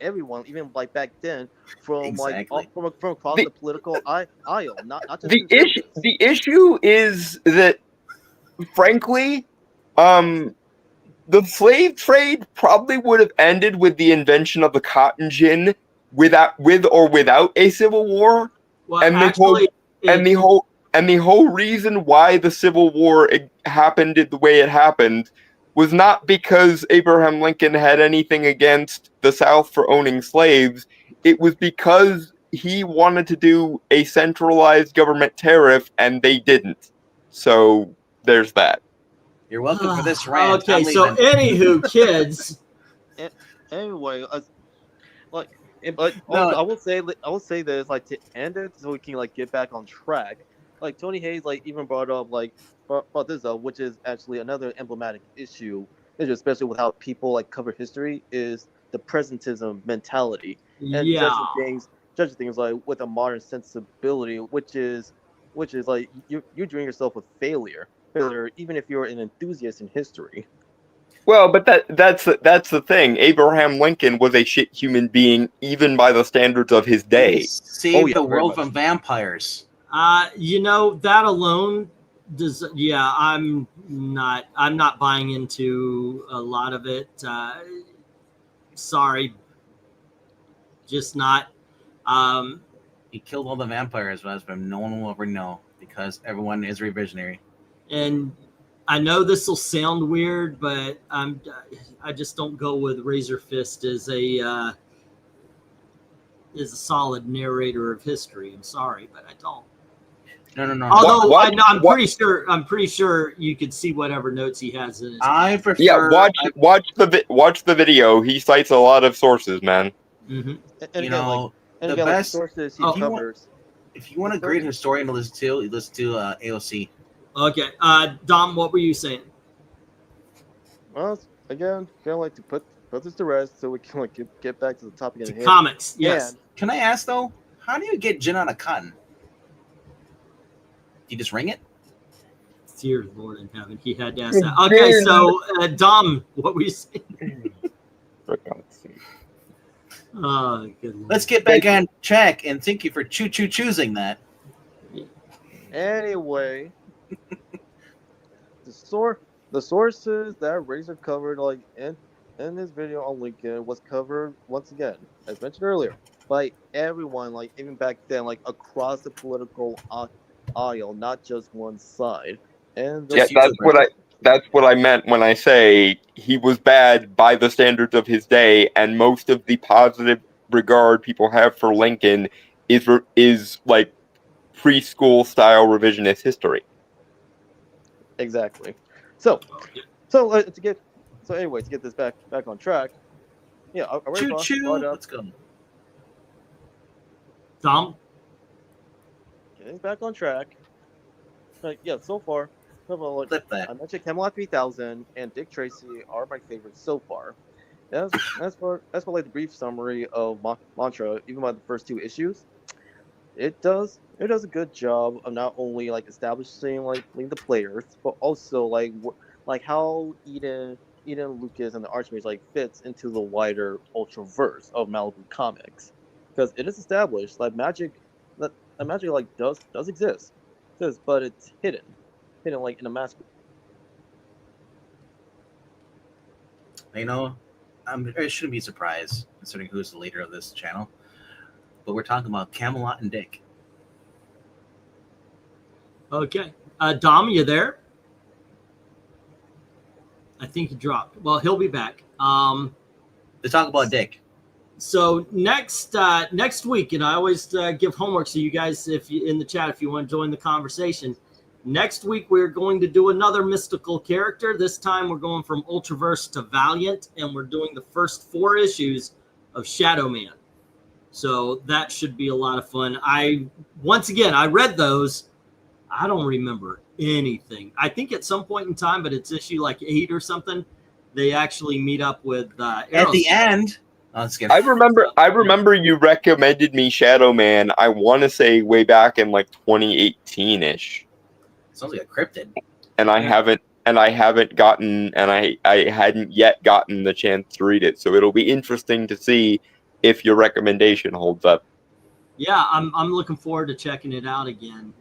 everyone, even back then, from from across the political aisle, not just the issue is that, frankly, the slave trade probably would have ended with the invention of the cotton gin with or without a civil war. Well, and the whole reason why the Civil War happened the way it happened was not because Abraham Lincoln had anything against the South for owning slaves. It was because he wanted to do a centralized government tariff, and they didn't. So there's that. You're welcome for this rant. Okay, so anywho, kids. Anyway, I will say this to end it so we can get back on track. Tony Hayes even brought this up, which is actually another emblematic issue, especially with how people cover history, is the presentism mentality and judging things with a modern sensibility, which is you're doing yourself a failure, even if you're an enthusiast in history. Well, but that's the thing. Abraham Lincoln was a shit human being, even by the standards of his day. Saved the world from vampires. That alone does. Yeah, I'm not buying into a lot of it. Sorry, just not. He killed all the vampires, but no one will ever know because everyone is revisionary. And I know this will sound weird, but I just don't go with Razor Fist as a solid narrator of history. I'm sorry, but I don't. No. Although I'm pretty sure you could see whatever notes he has in his. I prefer. Yeah, watch the video. He cites a lot of sources, man. Mm-hmm. And the best sources he covers. If you want a great historian to listen to, AOC. Okay, Dom, what were you saying? Well, again, kind of like to put this to rest so we can get back to the topic at hand. Comics, yes. Can I ask though, how do you get gin out of cotton? You just ring it? Dear Lord in heaven, he had to ask that. Okay, so Dom, what were you saying? Oh, good Lord. Let's get back on track, and thank you for choosing that. Anyway, the sources that Razor covered like in this video on LinkedIn was covered once again, as mentioned earlier, by everyone, like even back then, like across the political aisle, not just one side. And Yeah, that's what I meant when I say he was bad by the standards of his day, and most of the positive regard people have for Lincoln is like preschool style revisionist history. Exactly. So to get this back on track, yeah, I already brought up. Let's go. Tom? Getting back on track. Yeah, so far, like, Flip that. I mentioned Camelot 3000 and Dick Tracy are my favorites so far. As for like the brief summary of Mantra, even by the first 2 issues, it does a good job of not only like establishing like the players, but also like how Eden, Lukasz, and the Archmage like fits into the wider Ultraverse of Malibu Comics, because it is established that magic like does exist, but it's hidden like in a mask. You know, I shouldn't be surprised considering who's the leader of this channel. But we're talking about Camelot and Dick. Okay. Dom, you there? I think he dropped. Well, he'll be back. To talk about Dick. So next week, and I always give homework so you guys, if you in the chat, if you want to join the conversation. Next week we're going to do another mystical character. This time we're going from Ultraverse to Valiant, and we're doing the first 4 issues of Shadow Man. So that should be a lot of fun. I read those. I don't remember anything. I think at some point in time, but it's issue like 8 or something, they actually meet up with at the end. I remember you recommended me Shadow Man. I want to say way back in like 2018-ish. Sounds like a cryptid. And I hadn't yet gotten the chance to read it. So it'll be interesting to see if your recommendation holds up. Yeah, I'm looking forward to checking it out again.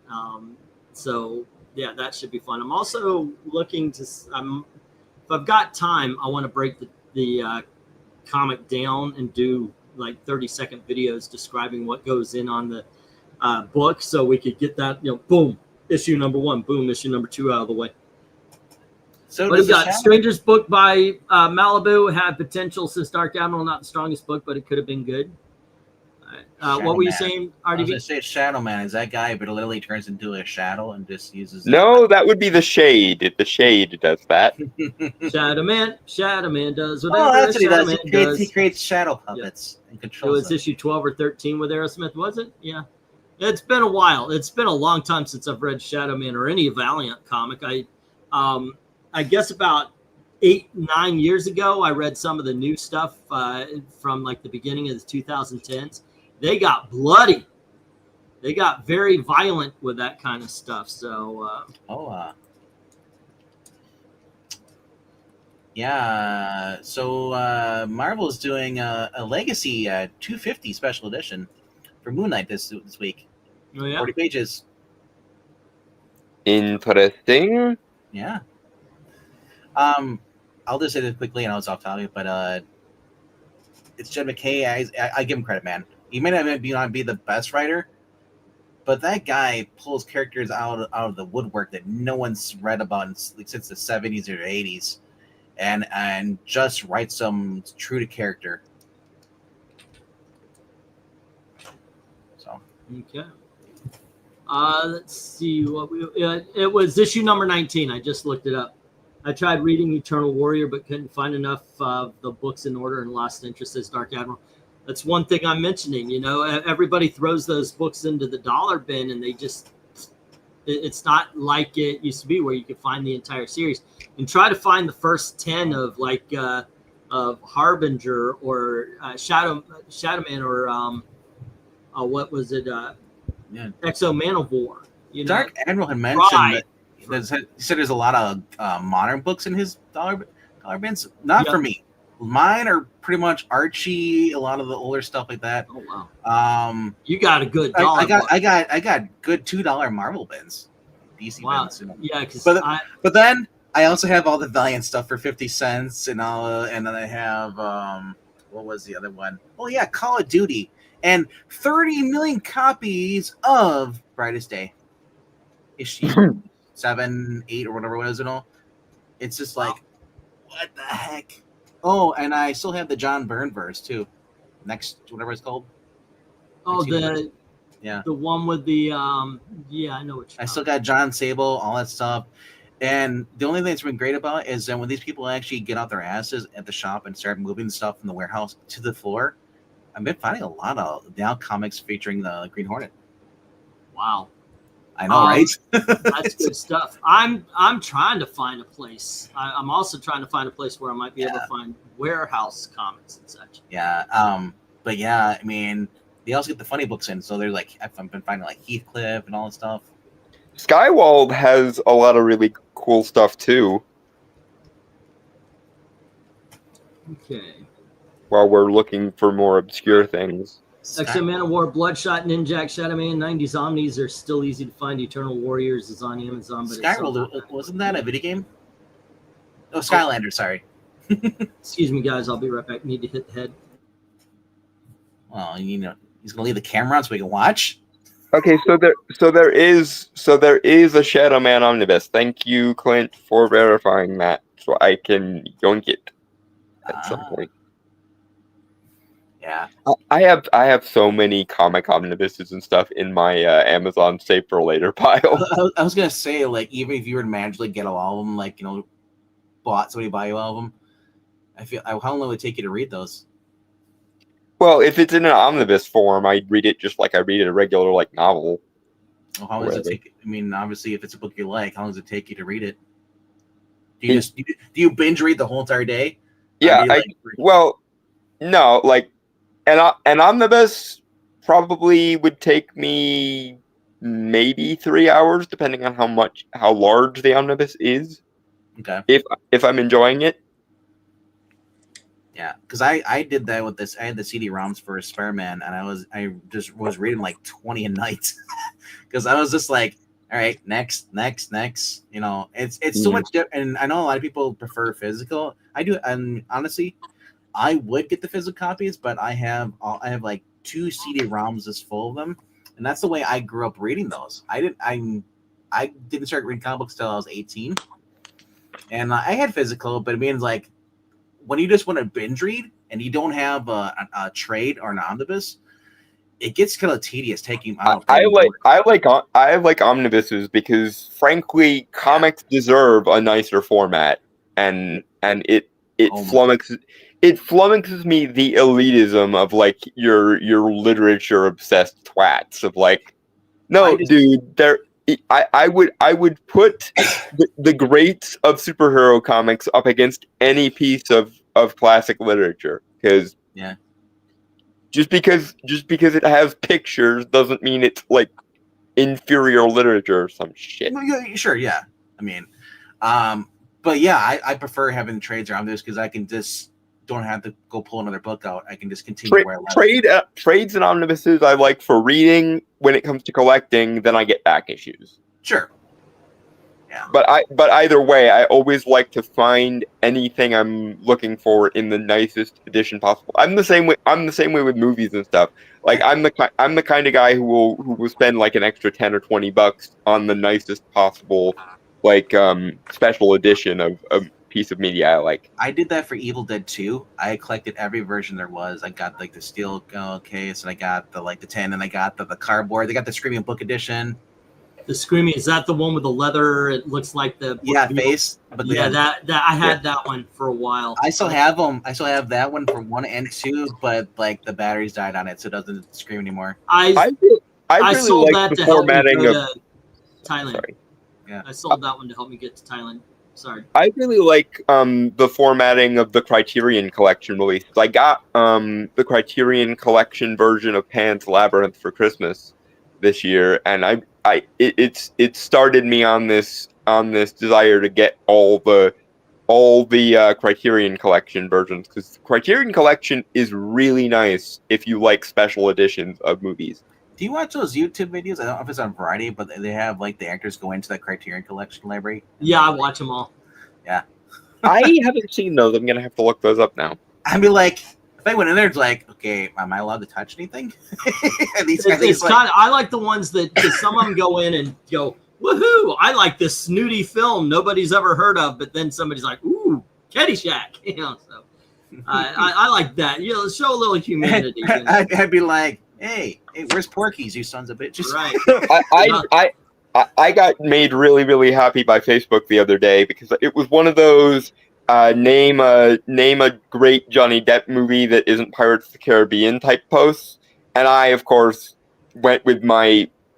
So yeah, that should be fun. I'm also looking to. If I've got time, I want to break the comic down and do like 30-second videos describing what goes in on the book, so we could get that, boom, issue number 1, boom, issue number 2 out of the way. So what we got? Stranger's book by Malibu had potential since Dark Admiral, not the strongest book, but it could have been good. What were you saying, RDV? I was going to say Shadow Man is that guy, but it literally turns into a shadow and just uses. No, that would be the Shade. The Shade does that. Shadow Man does whatever. Oh, that's what he does. He does. creates shadow puppets and controls. It was issue 12 or 13 with Aerosmith, was it? Yeah. It's been a while. It's been a long time since I've read Shadow Man or any Valiant comic. I guess about 8-9 years ago, I read some of the new stuff from like the beginning of the 2010s. They got bloody. They got very violent with that kind of stuff. So, yeah. So Marvel's doing a Legacy 250 special edition for Moon Knight this week. Oh, yeah? 40 pages. Interesting. Yeah. I'll just say this quickly, and I was off topic, but it's Jed McKay. I give him credit, man. He may not be the best writer, but that guy pulls characters out of the woodwork that no one's read about since the 70s or 80s, and just writes them true to character. So okay. Let's see what it was issue number 19. I just looked it up. I tried reading Eternal Warrior, but couldn't find enough of the books in order and lost interest as Dark Admiral. That's one thing I'm mentioning. Everybody throws those books into the dollar bin, and it's not like it used to be where you could find the entire series. And try to find the first 10 of of Harbinger or Shadowman or what was it? Exo Manowar. Dark Admiral had mentioned that he said there's a lot of modern books in his dollar bins. Not for me. Mine are pretty much Archie, a lot of the older stuff like that. Oh wow. You got a good I dollar. got good $2 Marvel bins, DC Wow. bins. Yeah, because but then I also have all the Valiant stuff for 50 cents and all, and then I have what was the other one? Oh yeah, Call of Duty and 30 million copies of Brightest Day issue 7, 8, or whatever it was. It's just like, what the heck? Oh, and I still have the John Byrne verse too. Next, whatever it's called. oh the the one with the yeah, I know what I still got John Sable, all that stuff. And the only thing that's been great about it is that when these people actually get out their asses at the shop and start moving the stuff from the warehouse to the floor, I've been finding a lot of now comics featuring the Green Hornet. Wow. I know, right? That's good stuff. I'm trying to find a place. I'm also trying to find a place where I might be able to find warehouse comics and such. Yeah. But yeah, I mean, they also get the funny books in, so they're like, I've been finding like Heathcliff and all that stuff. Skywald has a lot of really cool stuff too. Okay. While we're looking for more obscure things. X-Men Man of War, Bloodshot, Ninjak, Shadow Man, 90s Omnis are still easy to find. Eternal Warriors is on Amazon. But Skyworld, wasn't that a video game? Oh, Skylander, sorry. Excuse me, guys. I'll be right back. Need to hit the head. Well, he's gonna leave the camera on so we can watch. Okay, so there is a Shadow Man omnibus. Thank you, Clint, for verifying that, so I can yoink it at some point. Yeah, I have so many comic omnibuses and stuff in my Amazon save for later pile. I was gonna say, like, even if you were to magically get all of them, like, somebody buy you all of them, how long would it take you to read those? Well, if it's in an omnibus form, I'd read it just like I read a regular novel. Well, how long does it take? I mean, obviously, if it's a book you like, how long does it take you to read it? Do you binge read the whole entire day? Yeah, no, like an omnibus probably would take me maybe 3 hours, depending on how large the omnibus is. Okay. If I'm enjoying it. Yeah, because I did that with this. I had the CD-ROMs for Spider-Man, and I just was reading like 20 a night because I was just like, all right, next. It's so much different. And I know a lot of people prefer physical. I do, and honestly, I would get the physical copies, but I have like 2 CD-ROMs just full of them, and that's the way I grew up reading those. I didn't start reading comic books till I was 18, and I had physical, but it means like, when you just want to binge read and you don't have a trade or an omnibus, it gets kind of tedious taking. I like omnibuses because, frankly, comics deserve a nicer format, and it flummoxes me the elitism of like your literature obsessed twats of like, no, dude, there. I would put the greats of superhero comics up against any piece of classic literature, because just because it has pictures doesn't mean it's like inferior literature or some shit. Sure, yeah. I mean, but yeah, I prefer having trades around this because I can just don't have to go pull another book out. I can just continue where I left. Trades and omnibuses I like for reading. When it comes to collecting, then I get back issues. Sure. Yeah. But either way, I always like to find anything I'm looking for in the nicest edition possible. I'm the same way with movies and stuff. Like I'm the kind of guy who will spend like an extra $10 or $20 on the nicest possible like special edition of a piece of media I like. I did that for Evil Dead 2. I collected every version there was. I got like the steel case, and I got the 10, and I got the cardboard. They got the Screaming Book edition. The Screaming, is that the one with the leather? It looks like the face. But that I had that one for a while. I still have them. I still have that one for 1 and 2, but like the batteries died on it, so it doesn't scream anymore. I really sold like that the to help me formatting go of to Thailand. Sorry. Yeah, I sold that one to help me get to Thailand. Sorry. I really like the formatting of the Criterion Collection releases. I got the Criterion Collection version of Pan's Labyrinth for Christmas this year, and it started me on this desire to get all the all the Criterion Collection versions, because Criterion Collection is really nice if you like special editions of movies. Do you watch those YouTube videos? I don't know if it's on Variety, but they have like the actors go into that Criterion Collection library. Yeah, I watch them all. Yeah. I haven't seen those. I'm gonna have to look those up now. I'd be like, if I went in there, it's like, okay, am I allowed to touch anything? And these guys, It's kind of, I like the ones that, because some of them go in and go, woohoo, I like this snooty film nobody's ever heard of, but then somebody's like, ooh, Caddyshack. So I like that. Show a little humanity. I'd be like, hey, where's Porky's, you sons of bitches? Right. I got made really, really happy by Facebook the other day because it was one of those name a great Johnny Depp movie that isn't Pirates of the Caribbean type posts, and I of course went with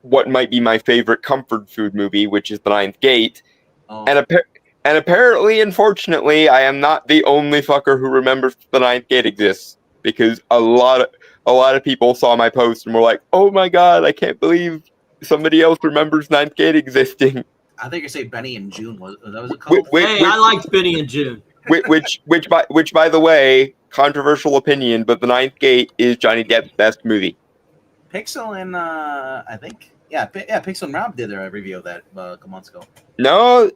what might be my favorite comfort food movie, which is The Ninth Gate, and apparently, unfortunately, I am not the only fucker who remembers The Ninth Gate exists, because a lot of people saw my post and were like, "Oh my god, I can't believe somebody else remembers Ninth Gate existing." I think you say Benny and June was it called? I liked Benny and June. Which by the way, controversial opinion, but The Ninth Gate is Johnny Depp's best movie. Pixel and I think Pixel and Rob did a review of that a couple months ago. No,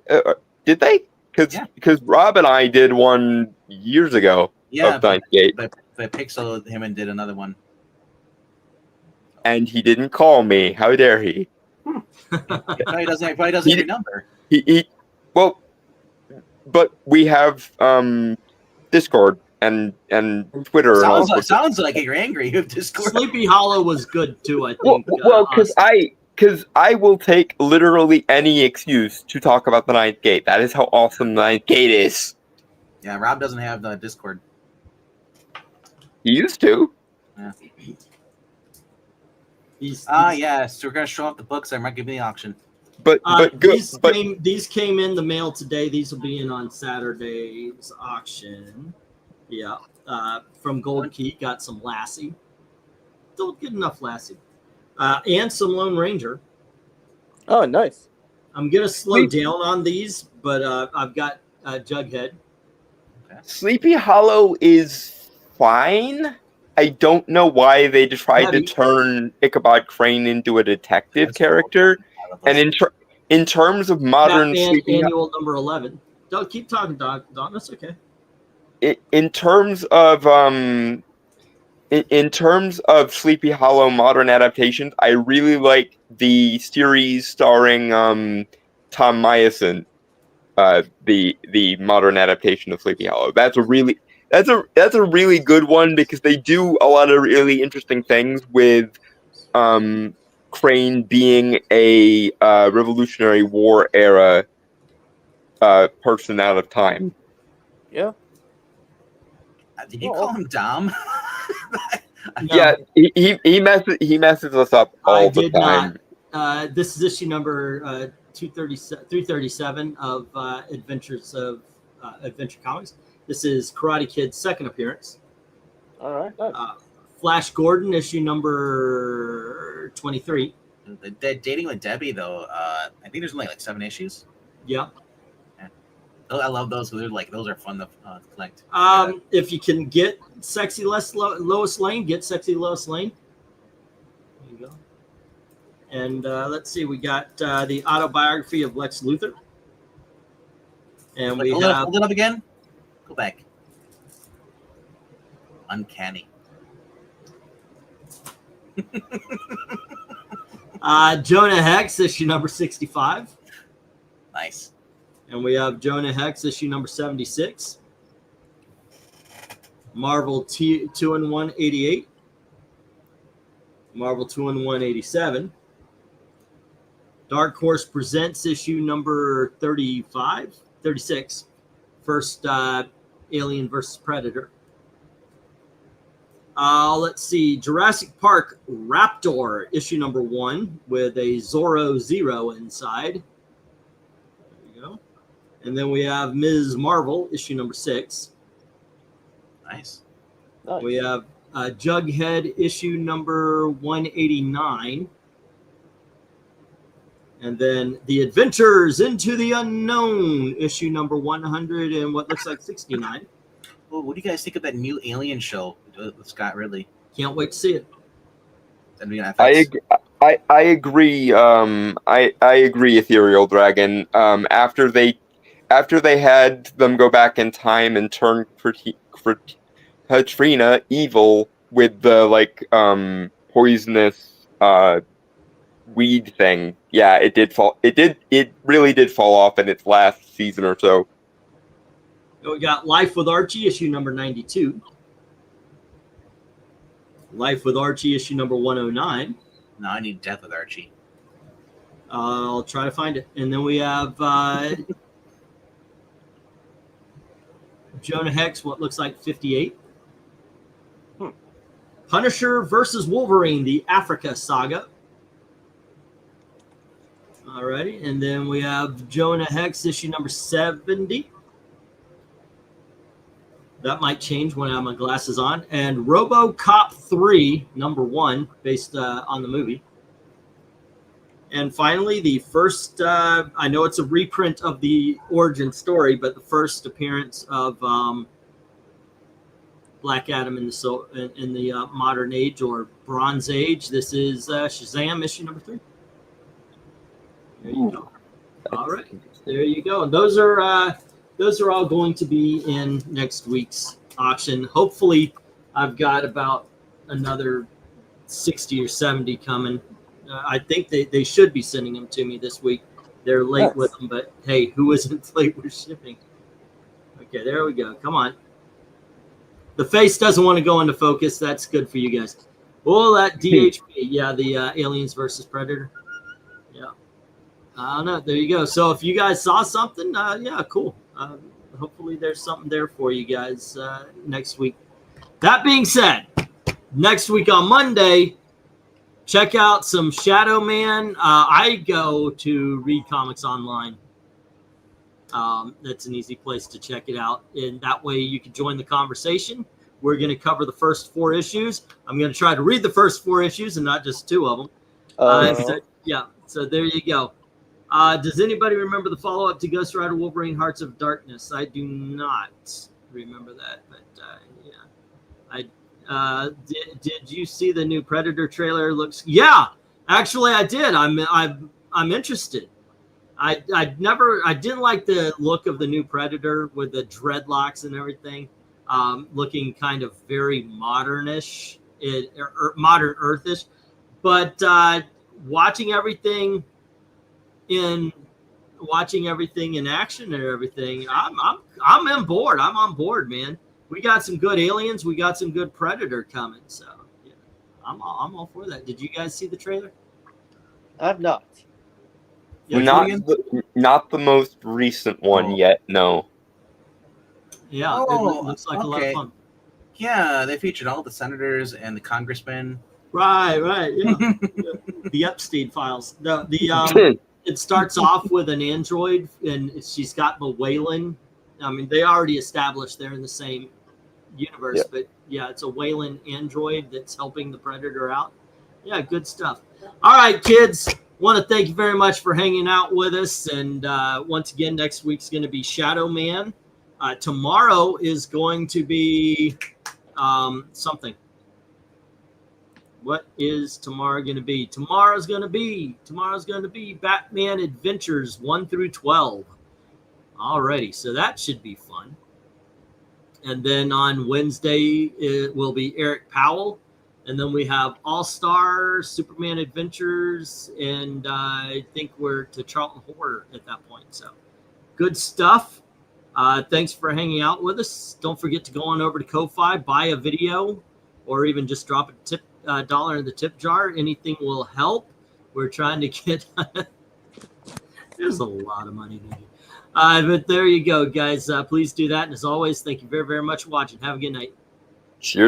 did they? Because Rob and I did one years ago. Yeah, of Ninth Gate. But Pixel him and did another one. And he didn't call me. How dare he? He probably doesn't have your number. Well, but we have Discord and Twitter. Sounds like you're angry with Discord. Sleepy Hollow was good too, I think. Well, because I will take literally any excuse to talk about the Ninth Gate. That is how awesome the Ninth Gate is. Yeah, Rob doesn't have the Discord. He used to. Yeah. Yes, so we're gonna show off the books that might give me the auction. But these came in the mail today. These will be in on Saturday's auction. Yeah, from Gold Key, got some Lassie. Don't get enough Lassie, and some Lone Ranger. Oh, nice. I'm gonna slow down on these, but I've got Jughead. Okay. Sleepy Hollow is fine. I don't know why they tried to turn Ichabod Crane into a detective character. And in terms of modern annual number 11. Don't keep talking, Don. That's okay. In terms of Sleepy Hollow modern adaptations, I really like the series starring Tom Myason, the modern adaptation of Sleepy Hollow. That's a really good one because they do a lot of really interesting things with Crane being a Revolutionary War era person out of time. Yeah. Did you call him Dom? No. Yeah, he messes us up all the time. Not. This is issue number 337 of Adventures of Adventure Comics. This is Karate Kid's second appearance. All right. Nice. Flash Gordon, issue number 23. The Dating with Debbie, though, I think there's only like 7 issues. Yeah. I love those. Those are fun to collect. If you can get Sexy Lois Lane, get Sexy Lois Lane. There you go. And let's see, we got the autobiography of Lex Luthor. And hold it up again. Go back. Uncanny. Jonah Hex, issue number 65. Nice. And we have Jonah Hex, issue number 76. Marvel 2-in-1 88. Marvel 2-in-1 87. Dark Horse Presents, issue number 36. First Alien versus Predator. Let's see. Jurassic Park Raptor, issue number 1, with a Zorro Zero inside. There you go. And then we have Ms. Marvel, issue number 6. Nice. We have Jughead, issue number 189. And then The Adventures into the Unknown, issue number 100 and what looks like 69. Well, what do you guys think of that new Alien show with Scott Ridley? Can't wait to see it. I agree. I agree. Ethereal Dragon. After they had them go back in time and turn Katrina evil with the poisonous weed thing. Yeah, it really did fall off in its last season or so. We got Life with Archie, issue number 92. Life with Archie, issue number 109. No, I need Death with Archie. I'll try to find it. And then we have Jonah Hex, what looks like 58. Punisher versus Wolverine, the Africa saga. Alrighty, and then we have Jonah Hex, issue number 70. That might change when I have my glasses on. And RoboCop 3, number 1, based on the movie. And finally, the first, I know it's a reprint of the origin story, but the first appearance of Black Adam in the modern age or Bronze Age. This is Shazam, issue number 3. There you go. All right, there you go. And those are all going to be in next week's auction. Hopefully, I've got about another 60 or 70 coming. I think they should be sending them to me this week. They're late with them, but hey, who isn't late with shipping? Okay, there we go. Come on. The face doesn't want to go into focus. That's good for you guys. Oh, that DHP. Yeah, the Aliens versus Predator. Yeah. I don't know. There you go. So if you guys saw something, yeah, cool. Hopefully there's something there for you guys next week. That being said, next week on Monday, check out some Shadow Man. I go to Read Comics Online. That's an easy place to check it out. And that way you can join the conversation. We're going to cover the first 4 issues. I'm going to try to read the first 4 issues and not just 2 of them. So there you go. Does anybody remember the follow-up to Ghost Rider Wolverine Hearts of Darkness? I do not remember that, but did you see the new Predator trailer? Yeah, actually I did. I'm interested. I didn't like the look of the new Predator with the dreadlocks and everything, looking kind of very modernish, modern Earthish, but watching everything in action and everything, I'm on board. I'm on board, man. We got some good Aliens. We got some good Predator coming. So yeah, I'm all for that. Did you guys see the trailer? I've not. Yeah, not the most recent one yet. No. Yeah, it looks like a lot of fun. Yeah, they featured all the senators and the congressmen. Right. Yeah. The Epstein files. It starts off with an android, and she's got the Weyland. I mean, they already established they're in the same universe, but yeah, it's a Weyland android that's helping the Predator out. Yeah, good stuff. All right, kids, want to thank you very much for hanging out with us. And once again, next week's going to be Shadow Man. Tomorrow is going to be something. What is tomorrow going to be? Tomorrow's going to be Batman Adventures 1 through 12. Alrighty, so that should be fun. And then on Wednesday, it will be Eric Powell. And then we have All-Star, Superman Adventures, and I think we're to Charlton Horror at that point. So good stuff. Thanks for hanging out with us. Don't forget to go on over to Ko-Fi, buy a video, or even just drop a $1 in the tip jar. Anything will help. We're trying to get there's a lot of money to do. But there you go, guys. Please do that. And as always, thank you very, very much for watching. Have a good night. Cheers.